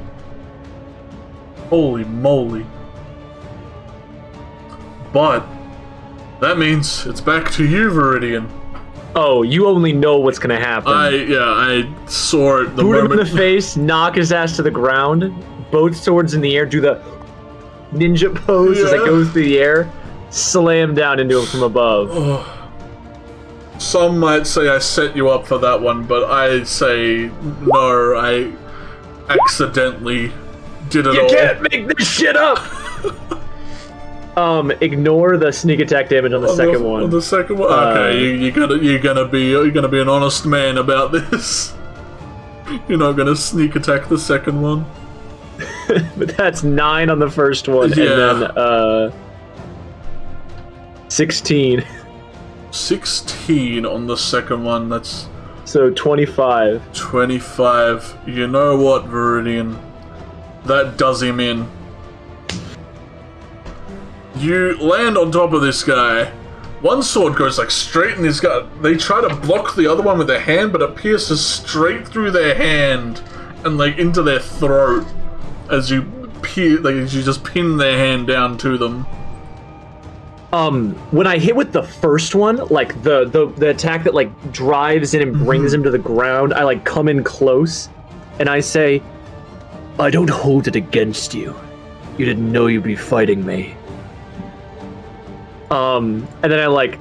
Holy moly. But that means it's back to you, Viridian. Oh, you only know what's gonna happen. I saw it the Boot moment. him in the face, knock his ass to the ground, both swords in the air, do the ninja pose as it goes through the air, slam down into him from above. Some might say I set you up for that one, but I say no, I accidentally did it all. You can't make this shit up! Ignore the sneak attack damage on the second one. On the second one? Okay, you're gonna be an honest man about this. You're not gonna sneak attack the second one. But that's 9 on the first one, and then 16. 16 on the second one, that's... So 25. 25. You know what, Viridian? That does him in. You land on top of this guy. One sword goes like straight in his gut. They try to block the other one with their hand, but it pierces straight through their hand and like into their throat as you just pin their hand down to them. When I hit with the first one, like the attack that like drives in and brings him to the ground, I like come in close and I say, I don't hold it against you. You didn't know you'd be fighting me. And then I like,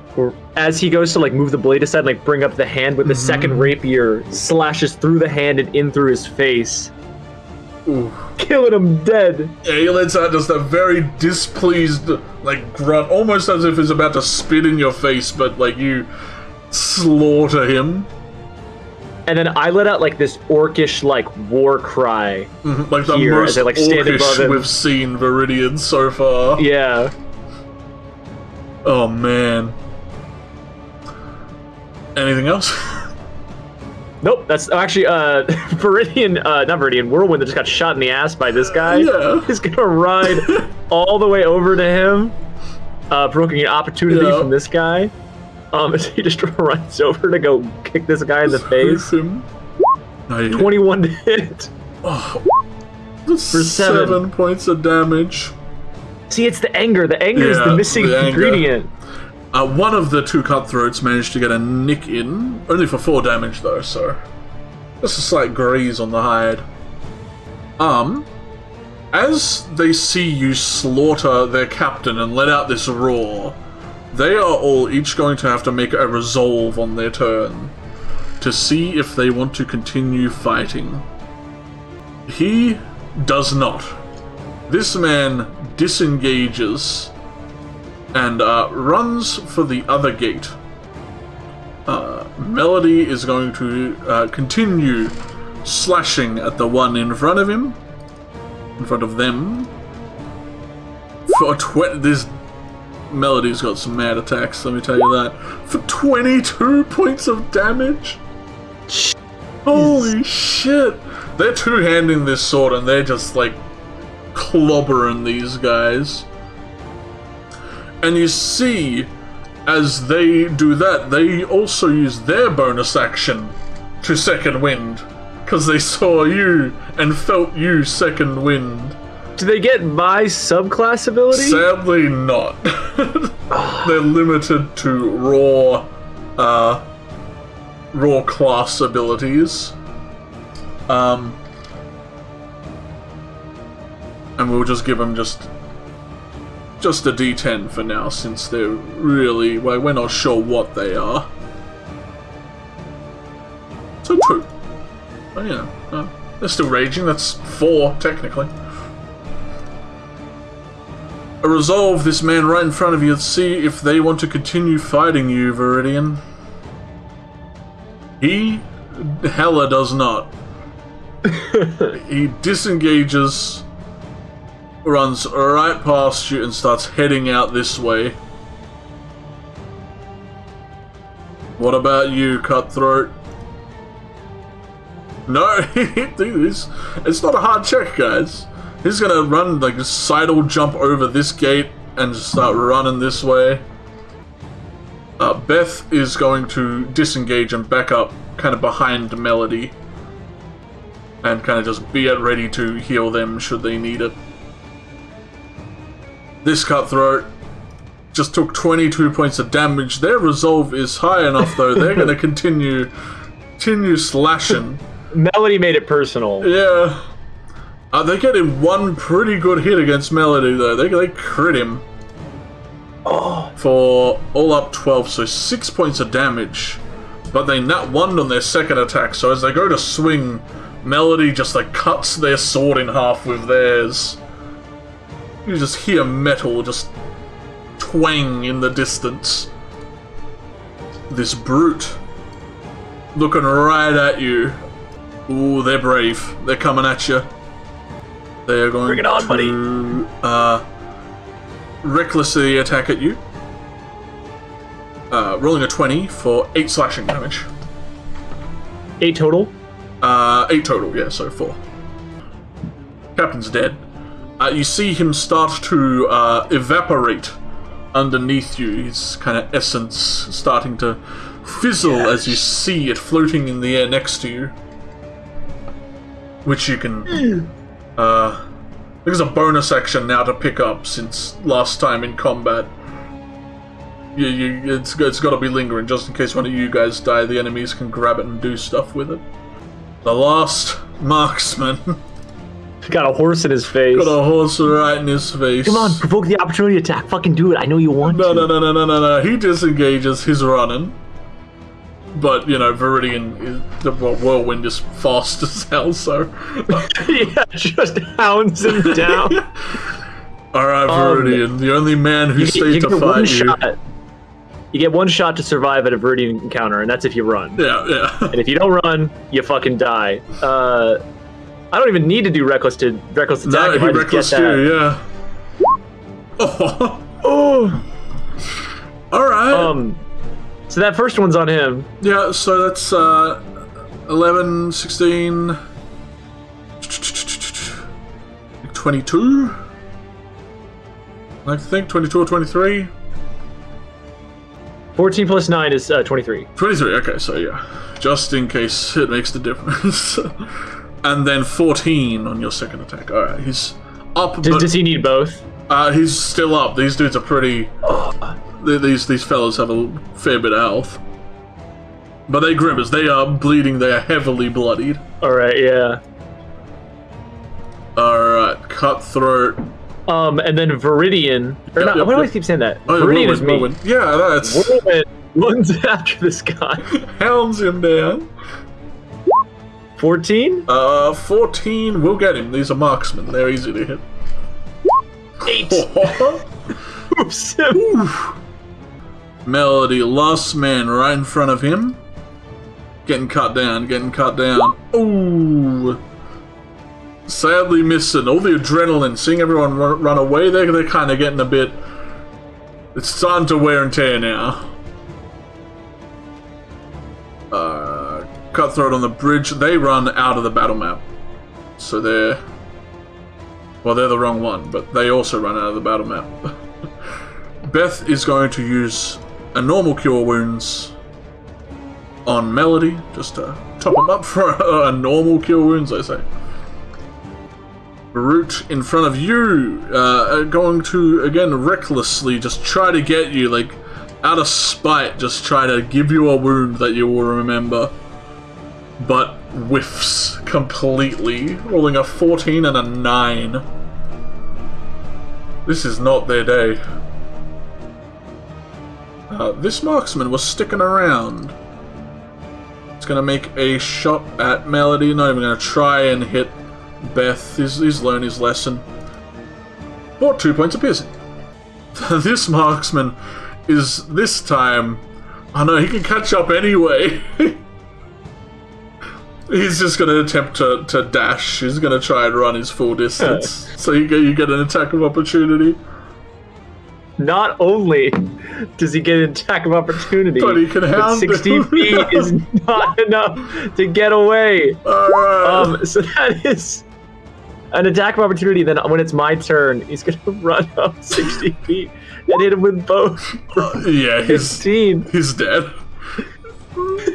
as he goes to like move the blade aside, like bring up the hand with the second rapier, slashes through the hand and in through his face. Ooh. Killing him dead. Yeah, he lets out just a very displeased, like, grunt, almost as if he's about to spit in your face, but, like, you slaughter him. And then I let out, like, this orcish, like, war cry. Like the most like, orcish we've seen Viridian so far. Yeah. Oh, man. Anything else? Nope, that's actually, Viridian, not Viridian, Whirlwind that just got shot in the ass by this guy. Yeah. He's gonna ride all the way over to him, provoking an opportunity from this guy. So he just runs over to go kick this guy in the face. Him. 21 to hit. Oh, for 7 points of damage. See, it's the anger. The anger is the missing ingredient. One of the two cutthroats managed to get a nick in, only for 4 damage though, so just a slight graze on the hide. As they see you slaughter their captain and let out this roar, they are all each going to have to make a resolve on their turn to see if they want to continue fighting. He does not. This man disengages and runs for the other gate. Melody is going to continue slashing at the one in front of him, in front of them. For this Melody's got some mad attacks, let me tell you that. For 22 points of damage. Holy shit! They're two-handing this sword and they're just like clobbering these guys. And you see, as they do that, they also use their bonus action to second wind. Because they saw you and felt you second wind. Do they get my subclass ability? Sadly not. They're limited to raw class abilities. And we'll just give them just a D10 for now, since they're really, well, we're not sure what they are. So 2. Oh yeah, they're still raging, that's 4 technically. A resolve this man right in front of you to see if they want to continue fighting you, Viridian. He hella does not. He disengages, runs right past you and starts heading out this way. What about you, Cutthroat? No, it's not a hard check, guys. He's gonna run, like, sidle jump over this gate and just start running this way. Beth is going to disengage and back up kind of behind Melody. And kind of just be at ready to heal them should they need it. This cutthroat just took 22 points of damage. Their resolve is high enough, though. They're going to continue slashing. Melody made it personal. Yeah. They get in one pretty good hit against Melody, though. They crit him. Oh. For all up 12, so 6 points of damage. But they nat 1 on their second attack, so as they go to swing, Melody just like cuts their sword in half with theirs. You just hear metal just twang in the distance. This brute looking right at you. Ooh, they're brave. They're coming at you. They are going Bring it on, to recklessly attack at you. Rolling a 20 for 8 slashing damage. 8 total? 8 total, yeah, so 4. Captain's dead. You see him start to evaporate underneath you. His kind of essence starting to fizzle as you see it floating in the air next to you. Which you can... there's a bonus action now to pick up since last time in combat. It's got to be lingering just in case one of you guys die. The enemies can grab it and do stuff with it. The last marksman. Got a horse in his face. Got a horse right in his face. Come on, provoke the opportunity attack. Fucking do it. I know you want to. No. He disengages. He's running. But, you know, Viridian, the whirlwind is fast as hell, so... yeah, just hounds him down. Alright, Viridian, the only man who stayed to fight you. You get 1 shot to survive at a Viridian encounter, and that's if you run. Yeah. And if you don't run, you fucking die. I don't even need to do reckless attack. No, he reckless you, yeah. Oh. Alright. So that first one's on him. Yeah, so that's 11, 16, 22? I think 22 or 23. 14 plus 9 is 23. 23, okay, so yeah. Just in case it makes the difference. And then 14 on your second attack. Alright, he's up. Does he need both? He's still up. These dudes are pretty... These fellas have a fair bit of health. But they grimace. They are bleeding. They are heavily bloodied. Alright, yeah. Alright, cutthroat. And then Viridian... Or not, why do I keep saying that? Oh, Viridian is me. Whirlwind. Yeah, that's... Whirlwind runs after this guy. Hounds him down. 14? 14 will get him. These are marksmen. They're easy to hit. 8. Oops. Melody, last man right in front of him. Getting cut down. Ooh. Sadly missing. All the adrenaline, seeing everyone run away, they're kind of getting a bit... It's starting to wear and tear now. Cutthroat on the bridge. They run out of the battle map. So they're... Well, they're the wrong one, but they also run out of the battle map. Beth is going to use a normal cure wounds on Melody, just to top him up for a normal cure wounds, I say. Root in front of you, going to, again, recklessly just try to get you, like, out of spite, just try to give you a wound that you will remember. But whiffs completely, rolling a 14 and a 9. This is not their day. This marksman was sticking around. It's gonna make a shot at Melody, not even gonna try and hit Beth. He's learned his lesson. Bought 2 points of piercing. This marksman is this time... Oh no, he can catch up anyway. He's just going to attempt to dash. He's going to try and run his full distance. So you get an attack of opportunity. not only does he get an attack of opportunity, but he can but 60 feet is not enough to get away. Alright. So that is an attack of opportunity. Then when it's my turn, he's going to run up 60 feet and hit him with both. Yeah, 15. He's dead.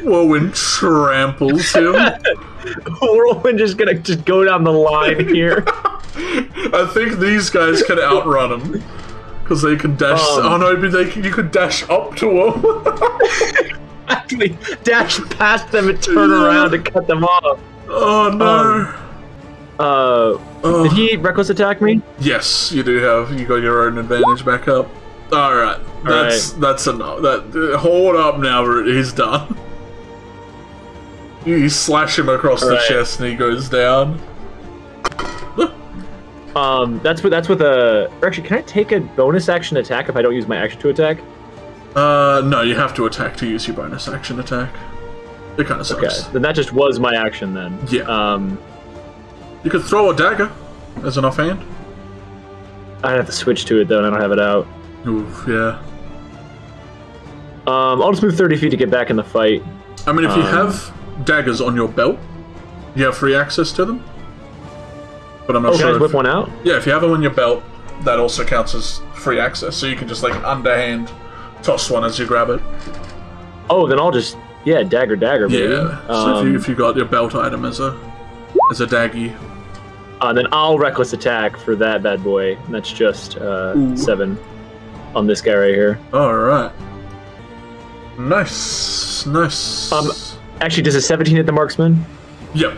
Whirlwind tramples him. Whirlwind just gonna go down the line here. I think these guys can outrun him because they can dash. Oh no, but you could dash up to them. Actually, dash past them and turn around and cut them off. Oh no. Did he reckless attack me? Yes, you do have. You got your own advantage back up. All right, that's enough. Hold up now, he's done. You slash him across the chest and he goes down. That's with a. Actually, can I take a bonus action attack if I don't use my action to attack? No, you have to attack to use your bonus action attack. It kind of sucks. Okay, then that just was my action then. Yeah. You could throw a dagger as an offhand. I'd have to switch to it though, and I don't have it out. Oof, yeah. I'll just move 30 feet to get back in the fight. I mean, if you have daggers on your belt, you have free access to them. But I'm not sure. Can I just whip one out? Yeah, if you have them on your belt, that also counts as free access. So you can just like underhand toss one as you grab it. Oh, then I'll just dagger, baby. Yeah. So if you got your belt item as a daggy. Then I'll reckless attack for that bad boy. And that's just 7 on this guy right here. All right. Nice. Actually, does a 17 hit the marksman? Yep.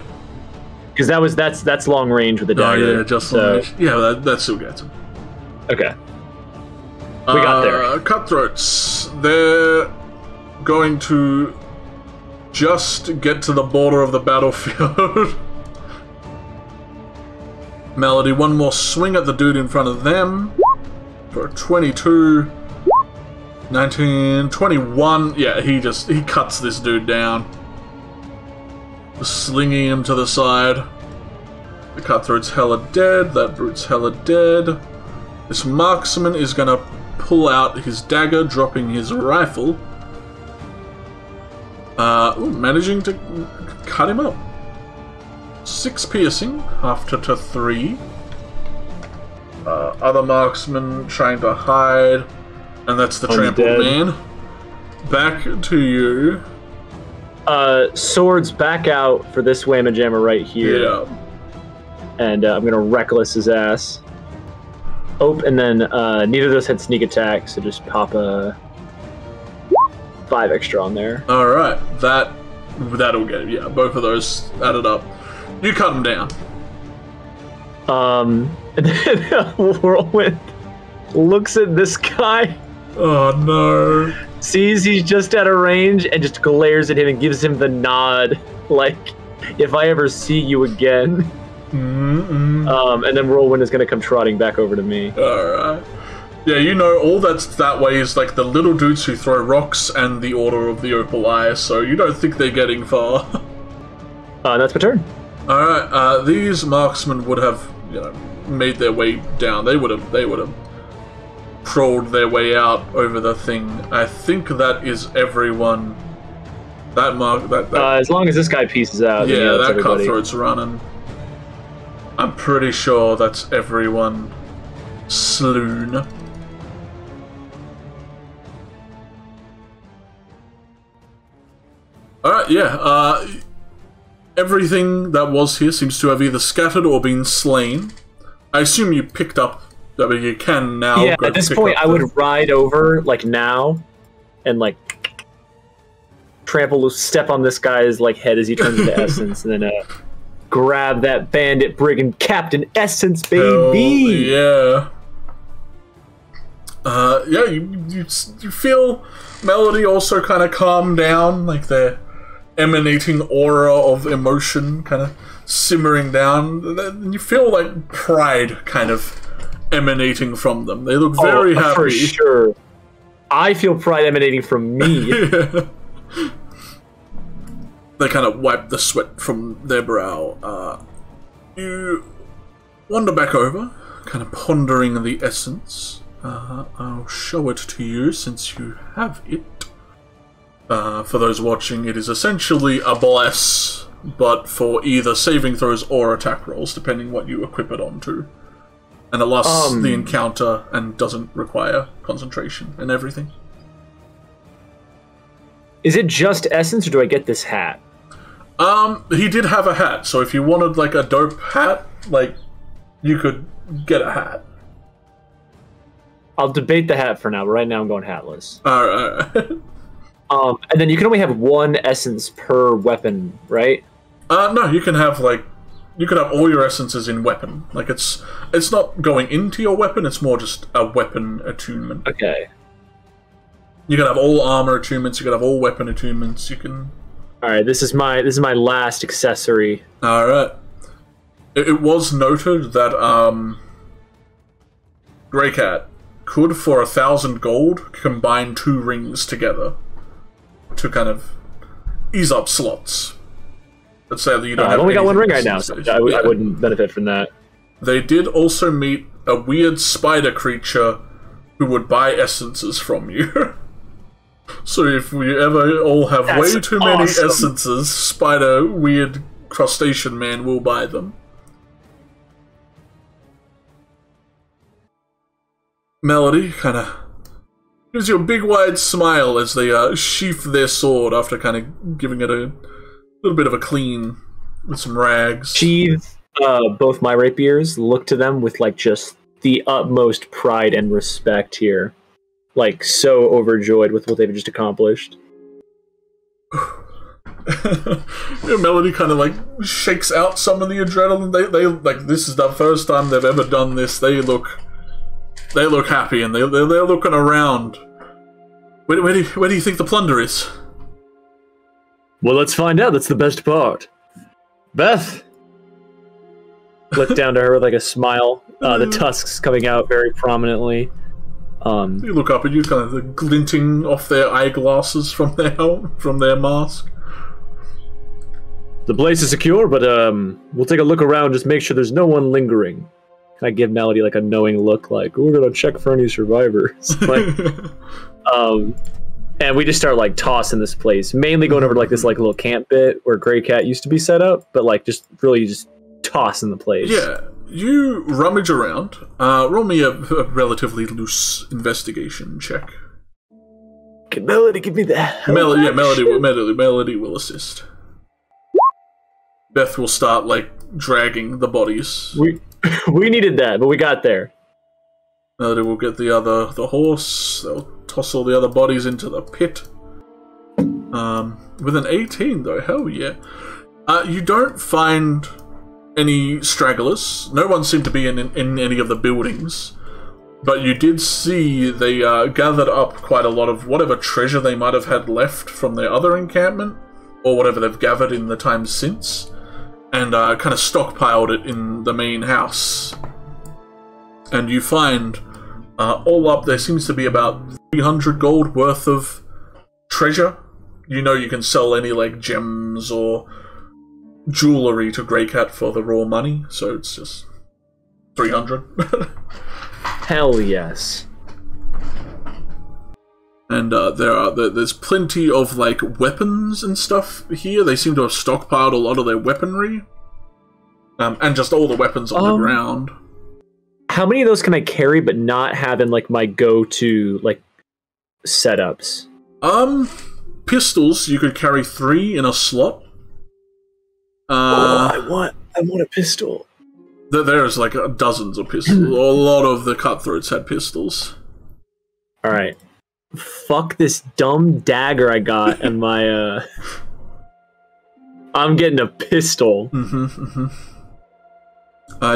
Because that's long range with the dagger. Oh yeah, just long range. Yeah, that still gets him. Okay. We got there. Cutthroats. They're going to just get to the border of the battlefield. Melody, one more swing at the dude in front of them. For a 22. 19, 21. Yeah, he cuts this dude down. Slinging him to the side. The cutthroat's hella dead. That brute's hella dead. This marksman is gonna pull out his dagger, dropping his rifle. Managing to cut him up. 6 piercing, after to 3. Other marksman trying to hide. And that's the trampled man. Back to you. Swords back out for this whamma jammer right here. Yeah. And I'm gonna reckless his ass. Oh, and then neither of those had sneak attack, so just pop a 5 extra on there. Alright, that'll get, both of those added up. You cut him down. And then Whirlwind looks at this guy. Oh no. Sees he's just at a range and just glares at him and gives him the nod, like, if I ever see you again. And then Whirlwind is going to come trotting back over to me. Alright. Yeah, you know, all that's that way is like the little dudes who throw rocks and the Order of the Opal Eye, so you don't think they're getting far. That's my turn. Alright, these marksmen would have, made their way down. They would have crawled their way out over the thing. I think that is everyone. As long as this guy pieces out. Yeah, that everybody. Cutthroat's running. I'm pretty sure that's everyone. Sloon. Alright, yeah. Everything that was here seems to have either scattered or been slain. I assume you picked up. I mean, you can now. Yeah, at this point, I would ride over, like, now, and, like, step on this guy's, like, head as he turns into essence, and then, grab that bandit brigand Captain Essence, baby! Hell, yeah. You feel Melody also kind of calm down, like they're emanating aura of emotion, kind of simmering down. You feel, like, pride, kind of emanating from them. They look very happy. For sure. I feel pride emanating from me. They kind of wipe the sweat from their brow. You wander back over, kind of pondering the essence. I'll show it to you since you have it. For those watching, it is essentially a bless, but for either saving throws or attack rolls, depending what you equip it onto. And it lasts the encounter and doesn't require concentration and everything. Is it just essence, or do I get this hat? He did have a hat, so if you wanted, like, a dope hat, like, you could get a hat. I'll debate the hat for now, but right now I'm going hatless. Alright. And then you can only have one essence per weapon, right? No, you can have, like, you could have all your essences in weapon. Like, it's not going into your weapon, it's more just a weapon attunement. Okay. You can have all armor attunements, you can have all weapon attunements, you can... Alright, this is my last accessory. Alright. It was noted that, Grey Cat could, for 1,000 gold, combine 2 rings together to kind of ease up slots. Let's say that you don't have I've only got one ring right now, so I wouldn't benefit from that. They did also meet a weird spider creature who would buy essences from you. So if we ever all have way too many essences, spider, weird crustacean man will buy them. Melody kind of gives you a big wide smile as they sheath their sword after kind of giving it a little bit of a clean with some rags. Sheathe both my rapiers, look to them with like just the utmost pride and respect here. Like so overjoyed with what they've just accomplished. Melody kind of like shakes out some of the adrenaline. They like, this is the first time they've ever done this. They look happy and they're looking around. Where do you think the plunder is? Well, let's find out. That's the best part. Beth! Look down to her with like a smile. The tusks coming out very prominently. You look up at you, kind of glinting off their eyeglasses from their mask. The place is secure, but we'll take a look around, just make sure there's no one lingering. I give Melody like a knowing look, like, we're gonna check for any survivors. Like, and we just start like tossing this place, mainly going over to like this like little camp bit where Grey Cat used to be set up, but like just tossing the place. Yeah, you rummage around. Roll me a relatively loose investigation check. Can Melody give me that? Melody will assist. Beth will start like dragging the bodies. We needed that, but we got there. Melody will get the horse. They'll toss all the other bodies into the pit. With an 18 though, hell yeah. You don't find any stragglers. No one seemed to be in any of the buildings. But you did see they gathered up quite a lot of whatever treasure they might have had left from their other encampment, or whatever they've gathered in the times since, and kind of stockpiled it in the main house. And you find, all up, there seems to be about 300 gold worth of treasure. You know you can sell any like gems or jewellery to Grey Cat for the raw money, so it's just 300. Hell yes. And there's plenty of like weapons and stuff here. They seem to have stockpiled a lot of their weaponry, and just all the weapons on the ground. How many of those can I carry but not have in like my go-to like setups? Pistols, you could carry 3 in a slot. I want a pistol. There's like dozens of pistols. A lot of the cutthroats had pistols. Alright. Fuck this dumb dagger I got and my I'm getting a pistol. You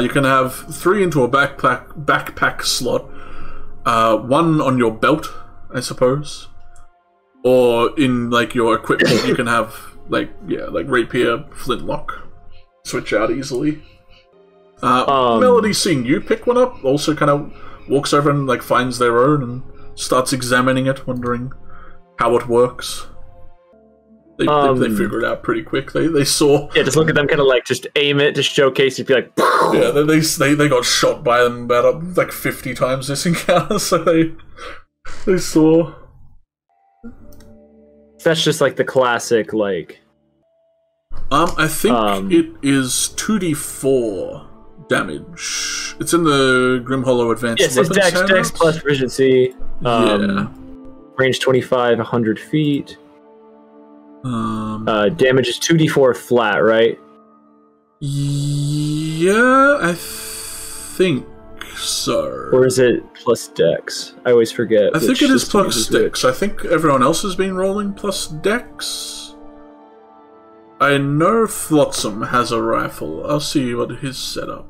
can have 3 into a backpack slot. 1 on your belt, I suppose. Or in like your equipment you can have like rapier, flintlock. Switch out easily. Melody, seeing you pick one up, also kind of walks over and like finds their own and starts examining it, wondering how it works. They figure it out pretty quick. They saw. Yeah, just look at them, kind of like just aim it to showcase. You'd be like, yeah, they got shot by them about like 50 times this encounter, so they saw. That's just like the classic, like. I think it is 2d4 damage. It's in the Grim Hollow Advanced Weapons. Yes, it's Dex plus proficiency. Range 25, 100 feet. Damage is 2d4 flat, right? Yeah, I think so. Or is it plus Dex? I always forget. I think it is plus Dex. I think everyone else has been rolling plus Dex. I know Flotsam has a rifle. I'll see what his setup.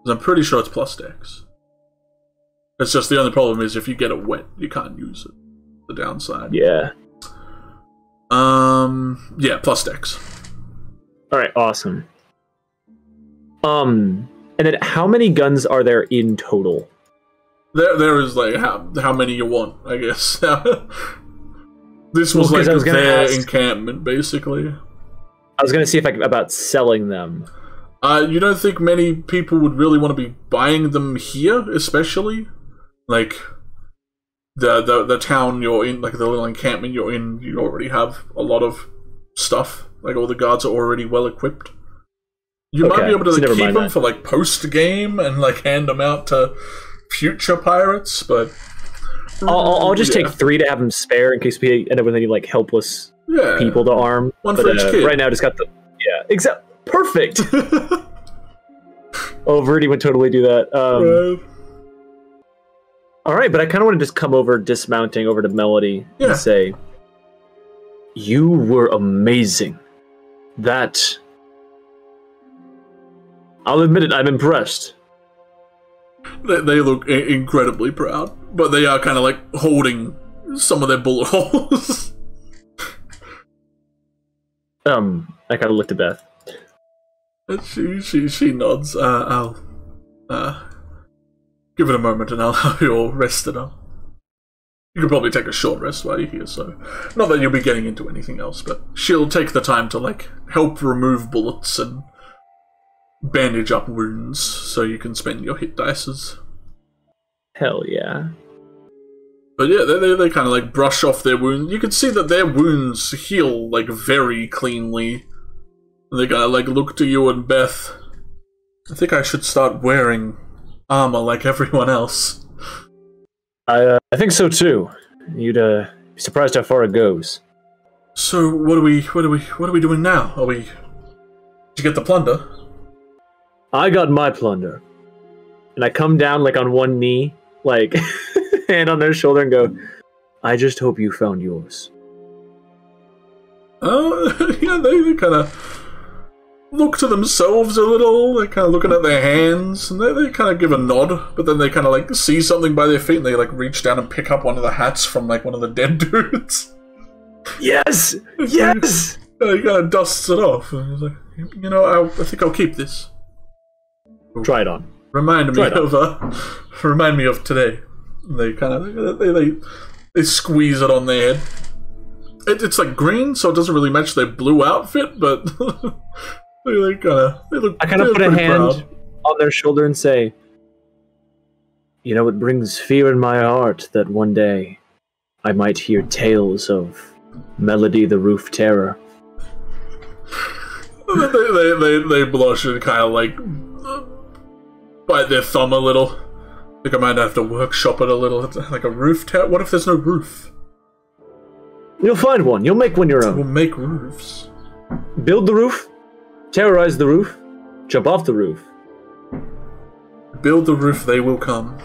I'm pretty sure it's plus Dex. It's just the only problem is if you get it wet, you can't use it. The downside. Yeah. Yeah, plus Dex. Alright, awesome. And then how many guns are there in total? There is like how many you want, I guess. This was like their encampment, basically. I was going to see if about selling them. You don't think many people would really want to be buying them here, especially? Like, the town you're in, like the little encampment you're in, you already have a lot of stuff. Like, all the guards are already well equipped. You might be able to keep them for, like, post-game and, like, hand them out to future pirates, but... I'll just take 3 to have them spare in case we end up with any like helpless people to arm. One for each kid. Right now, I just got the perfect. Oh, Viridian would totally do that. All right, but I kind of want to just come over, dismounting over to Melody and say, "You were amazing. That I'll admit it. I'm impressed." They look incredibly proud, but they are kind of like holding some of their bullet holes. I kind of looked at Beth. She nods. I'll give it a moment, and I'll have you all rested up. You could probably take a short rest while you're here, so not that you'll be getting into anything else, but she'll take the time to like help remove bullets and bandage up wounds so you can spend your hit dices. Hell yeah. But yeah, they kind of like brush off their wounds. You can see that their wounds heal like very cleanly. They kind of like look to you and Beth. I think I should start wearing armor like everyone else. I think so too. You'd be surprised how far it goes. So what are we doing now? Did you get the plunder? I got my plunder. And I come down like on one knee, like hand on their shoulder and go, I just hope you found yours. Oh, yeah, they kind of look to themselves a little. They're kind of looking at their hands, and they kind of give a nod, but then they kind of like see something by their feet, and they like reach down and pick up one of the hats from like one of the dead dudes. Yes! Yes! He kind of dusts it off, and he's like, you know, I think I'll keep this. Try it on. Remind me of today. They kind of they squeeze it on their head. It's like green, so it doesn't really match their blue outfit, but they look. I kind of put a hand on their shoulder and say, "You know, it brings fear in my heart that one day I might hear tales of Melody the Roof Terror." they blush and kind of like bite their thumb a little. I think I might have to workshop it a little. Like a roof terror. What if there's no roof? You'll find one. You'll make one your own. We'll make roofs. Build the roof. Terrorize the roof. Jump off the roof. Build the roof, they will come.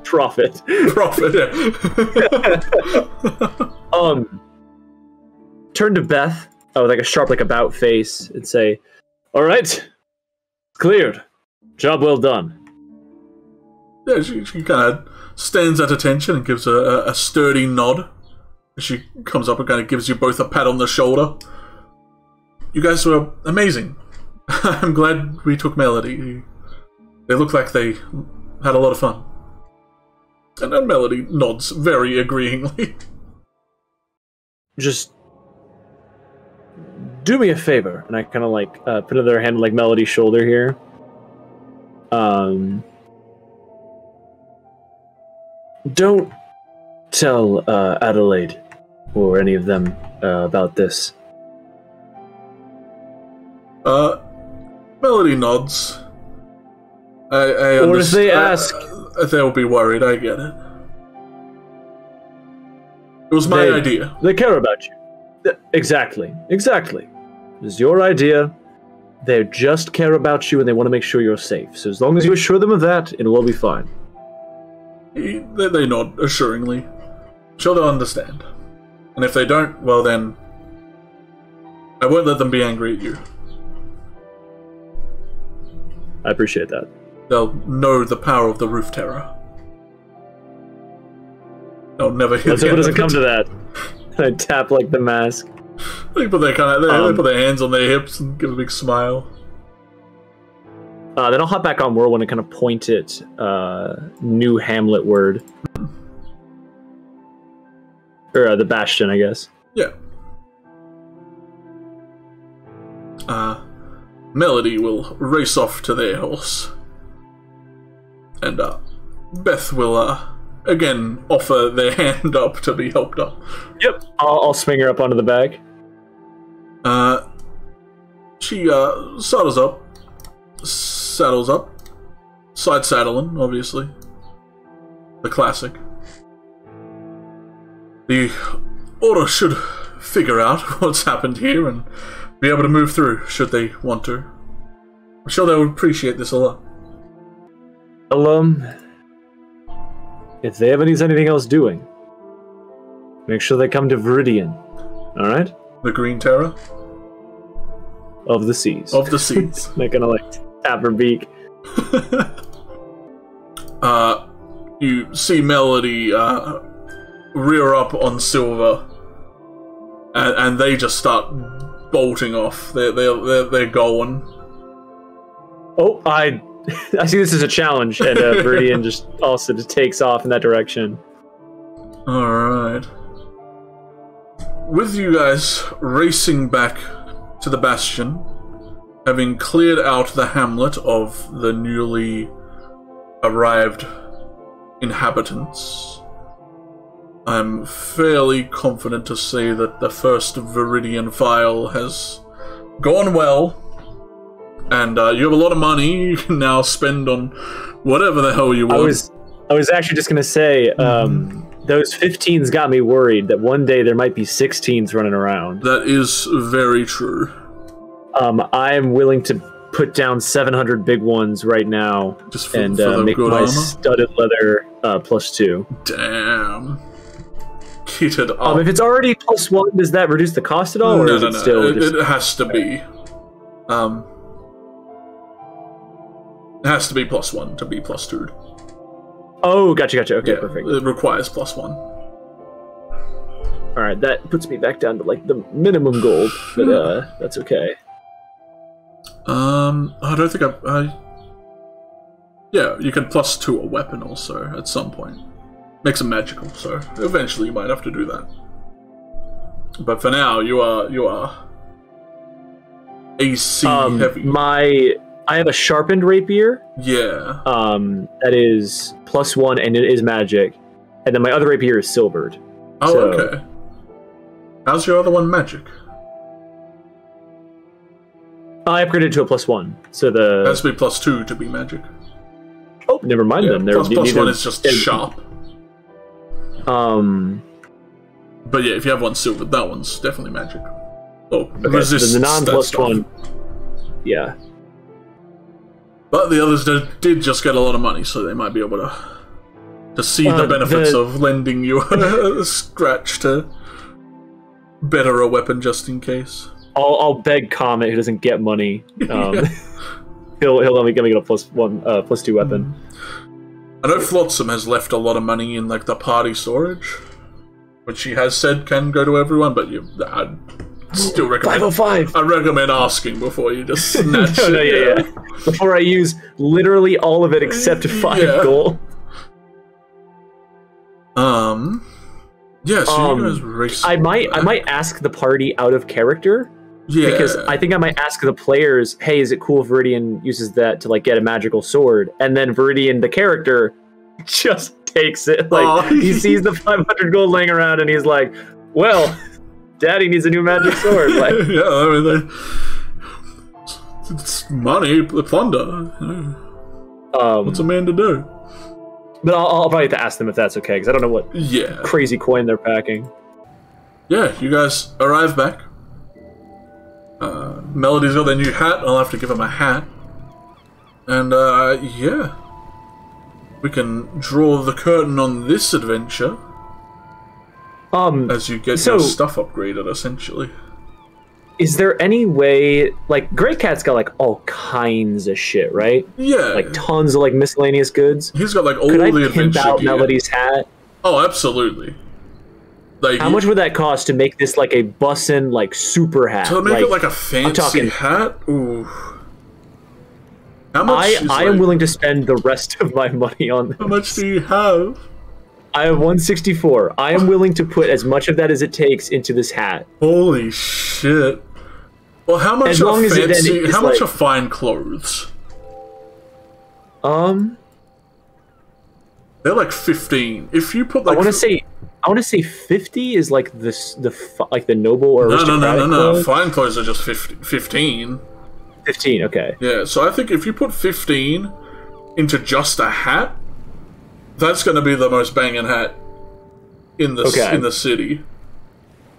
Profit. Profit, yeah. Turn to Beth with like a sharp, like about face and say, "All right, cleared. Job well done." Yeah, she kind of stands at attention and gives a sturdy nod. She comes up and kind of gives you both a pat on the shoulder. You guys were amazing. I'm glad we took Melody. They look like they had a lot of fun. And then Melody nods very agreeingly. Just do me a favor, and I kind of like put another hand on like Melody's shoulder here. Don't tell Adelaide or any of them about this. Melody nods. Or if they ask, they'll be worried. I get it. It was my idea. They care about you. Exactly. It was your idea. They just care about you and they want to make sure you're safe. So as long as you assure them of that, it'll all be fine. They nod assuringly. Sure, they'll understand. And if they don't, well then, I won't let them be angry at you. I appreciate that. They'll know the power of the roof terror. They'll never hear. Let's hope it doesn't come to that. I tap like the mask. They put their they put their hands on their hips and give a big smile. Then I'll hop back on Whirlwind and kind of point it new Hamlet word. Or the Bastion, I guess. Yeah. Melody will race off to their horse. And Beth will again offer their hand up to be helped up. Yep. I'll swing her up onto the bag. She saddles up, side saddling, obviously. The classic. The Order should figure out what's happened here and be able to move through, should they want to. I'm sure they would appreciate this a lot. Well, if they ever need anything else doing, make sure they come to Viridian. Alright? The Green Terror? Of the Seas. Of the Seas. They're gonna, like, tap her beak. You see Melody rear up on Silver, and they just start bolting off. They're going. Oh, I see this as a challenge, and Viridian just also just takes off in that direction. Alright. With you guys racing back to the Bastion, having cleared out the hamlet of the newly arrived inhabitants, I'm fairly confident to say that the first Viridian file has gone well, and you have a lot of money you can now spend on whatever the hell you want. I was actually just gonna say, those 15s got me worried that one day there might be 16s running around. That is very true. I am willing to put down 700 big ones right now and make my armor? studded leather +2. Damn. Kitted up. If it's already +1, does that reduce the cost at all? No, or is it still it has to be. It has to be +1 to be +2. Oh, gotcha. Okay, yeah, perfect. It requires +1. Alright, that puts me back down to, like, the minimum gold, but that's okay. I don't think yeah, you can +2 a weapon also at some point. Makes it magical, so eventually you might have to do that. But for now, you are AC heavy. I have a sharpened rapier. Yeah. That is +1 and it is magic. And then my other rapier is silvered. Oh, so, okay. How's your other one magic? I upgraded to a +1. So the... It has to be +2 to be magic. Oh, never mind then. +1 is just sharp. But yeah, if you have one silvered, that one's definitely magic. Oh, okay, resist the non-+1. Yeah. But the others did just get a lot of money, so they might be able to see the benefits of lending you a scratch to better a weapon just in case. I'll beg Comet, who doesn't get money. Yeah. He'll let me get a +2 weapon. I know Flotsam has left a lot of money in like the party storage, which she has said can go to everyone, but I'd still recommend 505. I recommend asking before you just snatch it. No, yeah. Before I use literally all of it except 5 gold. Yeah, so you guys race. I might ask the party out of character. Yeah. Because I think I might ask the players, hey, is it cool if Viridian uses that to, like, get a magical sword? And then Viridian, the character, just takes it. Like, he sees the 500 gold laying around and he's like, well, Daddy needs a new magic sword. Like, yeah, I mean, it's money, plunder. What's a man to do? But I'll probably have to ask them if that's okay, because I don't know what crazy coin they're packing. Yeah, you guys arrive back. Melody's got their new hat. I'll have to give him a hat. And, yeah. We can draw the curtain on this adventure. As you get your stuff upgraded, essentially. Is there any way... Like, Grey Cat's got, like, all kinds of shit, right? Yeah. Like, tons of, like, miscellaneous goods. He's got, like, all the adventure gear. Could I pimp out gear. Melody's hat? Oh, absolutely. Like, how much would that cost to make this, like, a bussin', like, super hat? To make it, like, a fancy hat? Ooh. How much I am willing to spend the rest of my money on this. How much do you have? I have 164. I am willing to put as much of that as it takes into this hat. Holy shit. Well, how much as long are as fancy, it how much like, are fine clothes? They're like 15. If you put like I want to say 50 is like the noble or aristocratic no. clothes. Fine clothes are just 15. 15, okay. Yeah, so I think if you put 15 into just a hat, that's going to be the most banging hat in the in the city.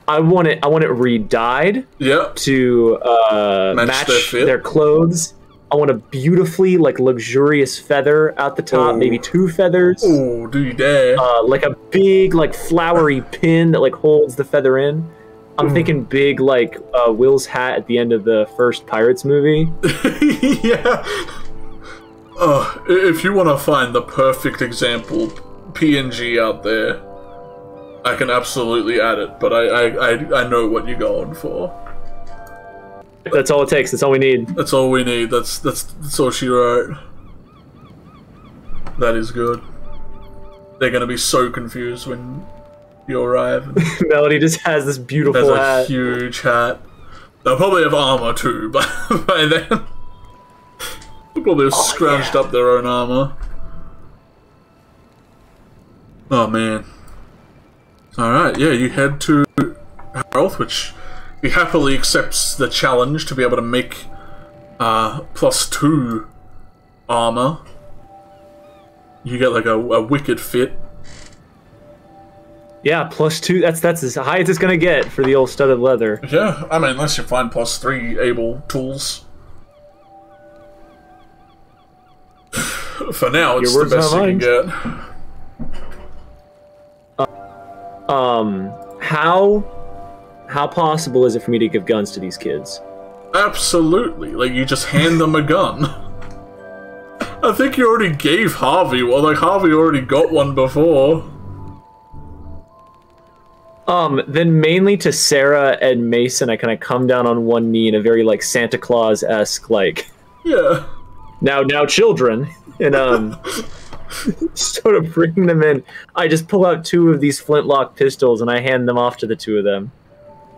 I want it re-dyed. Yep. To match their clothes. I want a beautifully, like, luxurious feather out the top, maybe 2 feathers. Oh, do you dare? Like a big, like, flowery pin that, like, holds the feather in. I'm thinking big, like, Will's hat at the end of the first Pirates movie. Yeah. If you want to find the perfect example PNG out there, I can absolutely add it, but I know what you're going for. That's all it takes. That's all we need. That's all we need. That's all she wrote. That is good. They're gonna be so confused when you arrive. Melody just has this beautiful hat. Has a huge hat. They'll probably have armor too, but by then they'll probably have scrounged up their own armor. Oh man. Alright, yeah, you head to Health, which he happily accepts the challenge to be able to make +2 armor. You get like a wicked fit. Yeah, +2. That's as high as it's gonna get for the old studded leather. Yeah, I mean, unless you find +3 able tools. For now, it's the best you can get. How possible is it for me to give guns to these kids? Absolutely. Like, you just hand them a gun. I think you already gave Harvey one. Like, Harvey already got one before. Then mainly to Sarah and Mason, I kind of come down on one knee in a very, like, Santa Claus-esque, like... Yeah. Now, children. And, sort of bring them in. I just pull out 2 of these flintlock pistols and I hand them off to the 2 of them.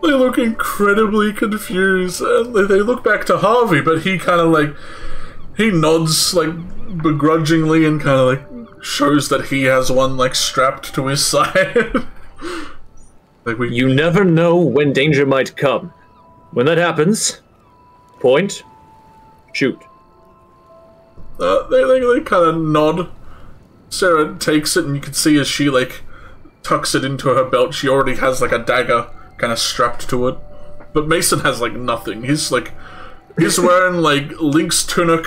They look incredibly confused, and they look back to Harvey, but he kind of like, he nods like begrudgingly and kind of like shows that he has one like strapped to his side. Like you never know when danger might come. When that happens, point, shoot. They kind of nod. Sarah takes it, and you can see as she like tucks it into her belt, she already has like a dagger kind of strapped to it. But Mason has like nothing. He's wearing like Link's tunic,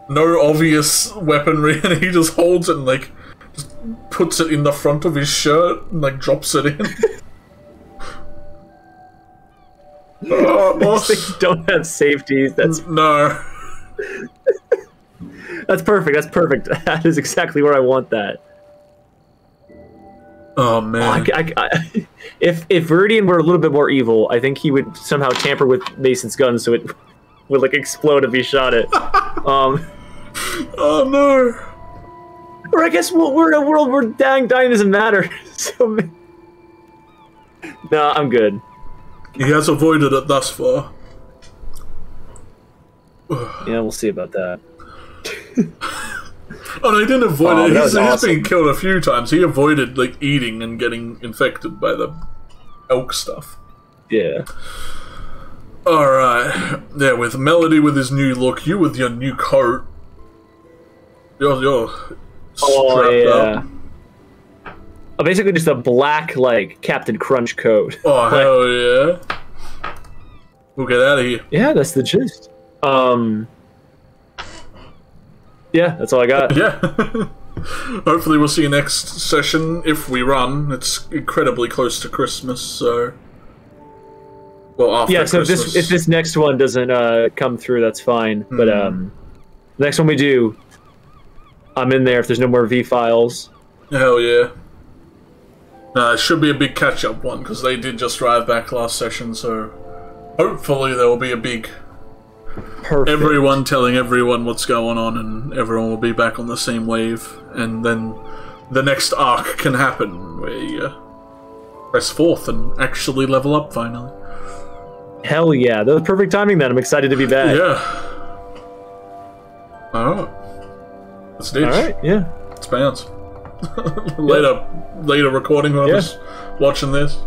no obvious weaponry, and he just holds it and like just puts it in the front of his shirt and like drops it in. These things don't have safeties. No. That's perfect. That's perfect. That is exactly where I want that. Oh man! If Viridian were a little bit more evil, I think he would somehow tamper with Mason's gun so it would like explode if he shot it. Oh no! Or I guess we're in a world where dying doesn't matter. So no, I'm good. He has avoided it thus far. Yeah, we'll see about that. Oh, no, he didn't avoid it. He's awesome. been killed a few times. He avoided, like, eating and getting infected by the elk stuff. Yeah. Alright. Yeah, with Melody with his new look, you with your new coat. You're strapped up. Oh, basically just a black, like, Captain Crunch coat. Oh, hell yeah. We'll get out of here. Yeah, that's the gist. Yeah, that's all I got. Yeah. Hopefully we'll see you next session if we run. It's incredibly close to Christmas, so... Well, after Christmas. So if this next one doesn't come through, that's fine. But the next one we do, I'm in there if there's no more V-files. Hell yeah. It should be a big catch-up one, because they did just drive back last session, so... Hopefully there will be a big... Perfect. Everyone telling everyone what's going on, and everyone will be back on the same wave, and then the next arc can happen, where you press forth and actually level up finally. Hell yeah, that was perfect timing then. I'm excited to be back. Yeah. Alright. Let's ditch. Alright, yeah. Let's bounce. Later recording whoever's watching this.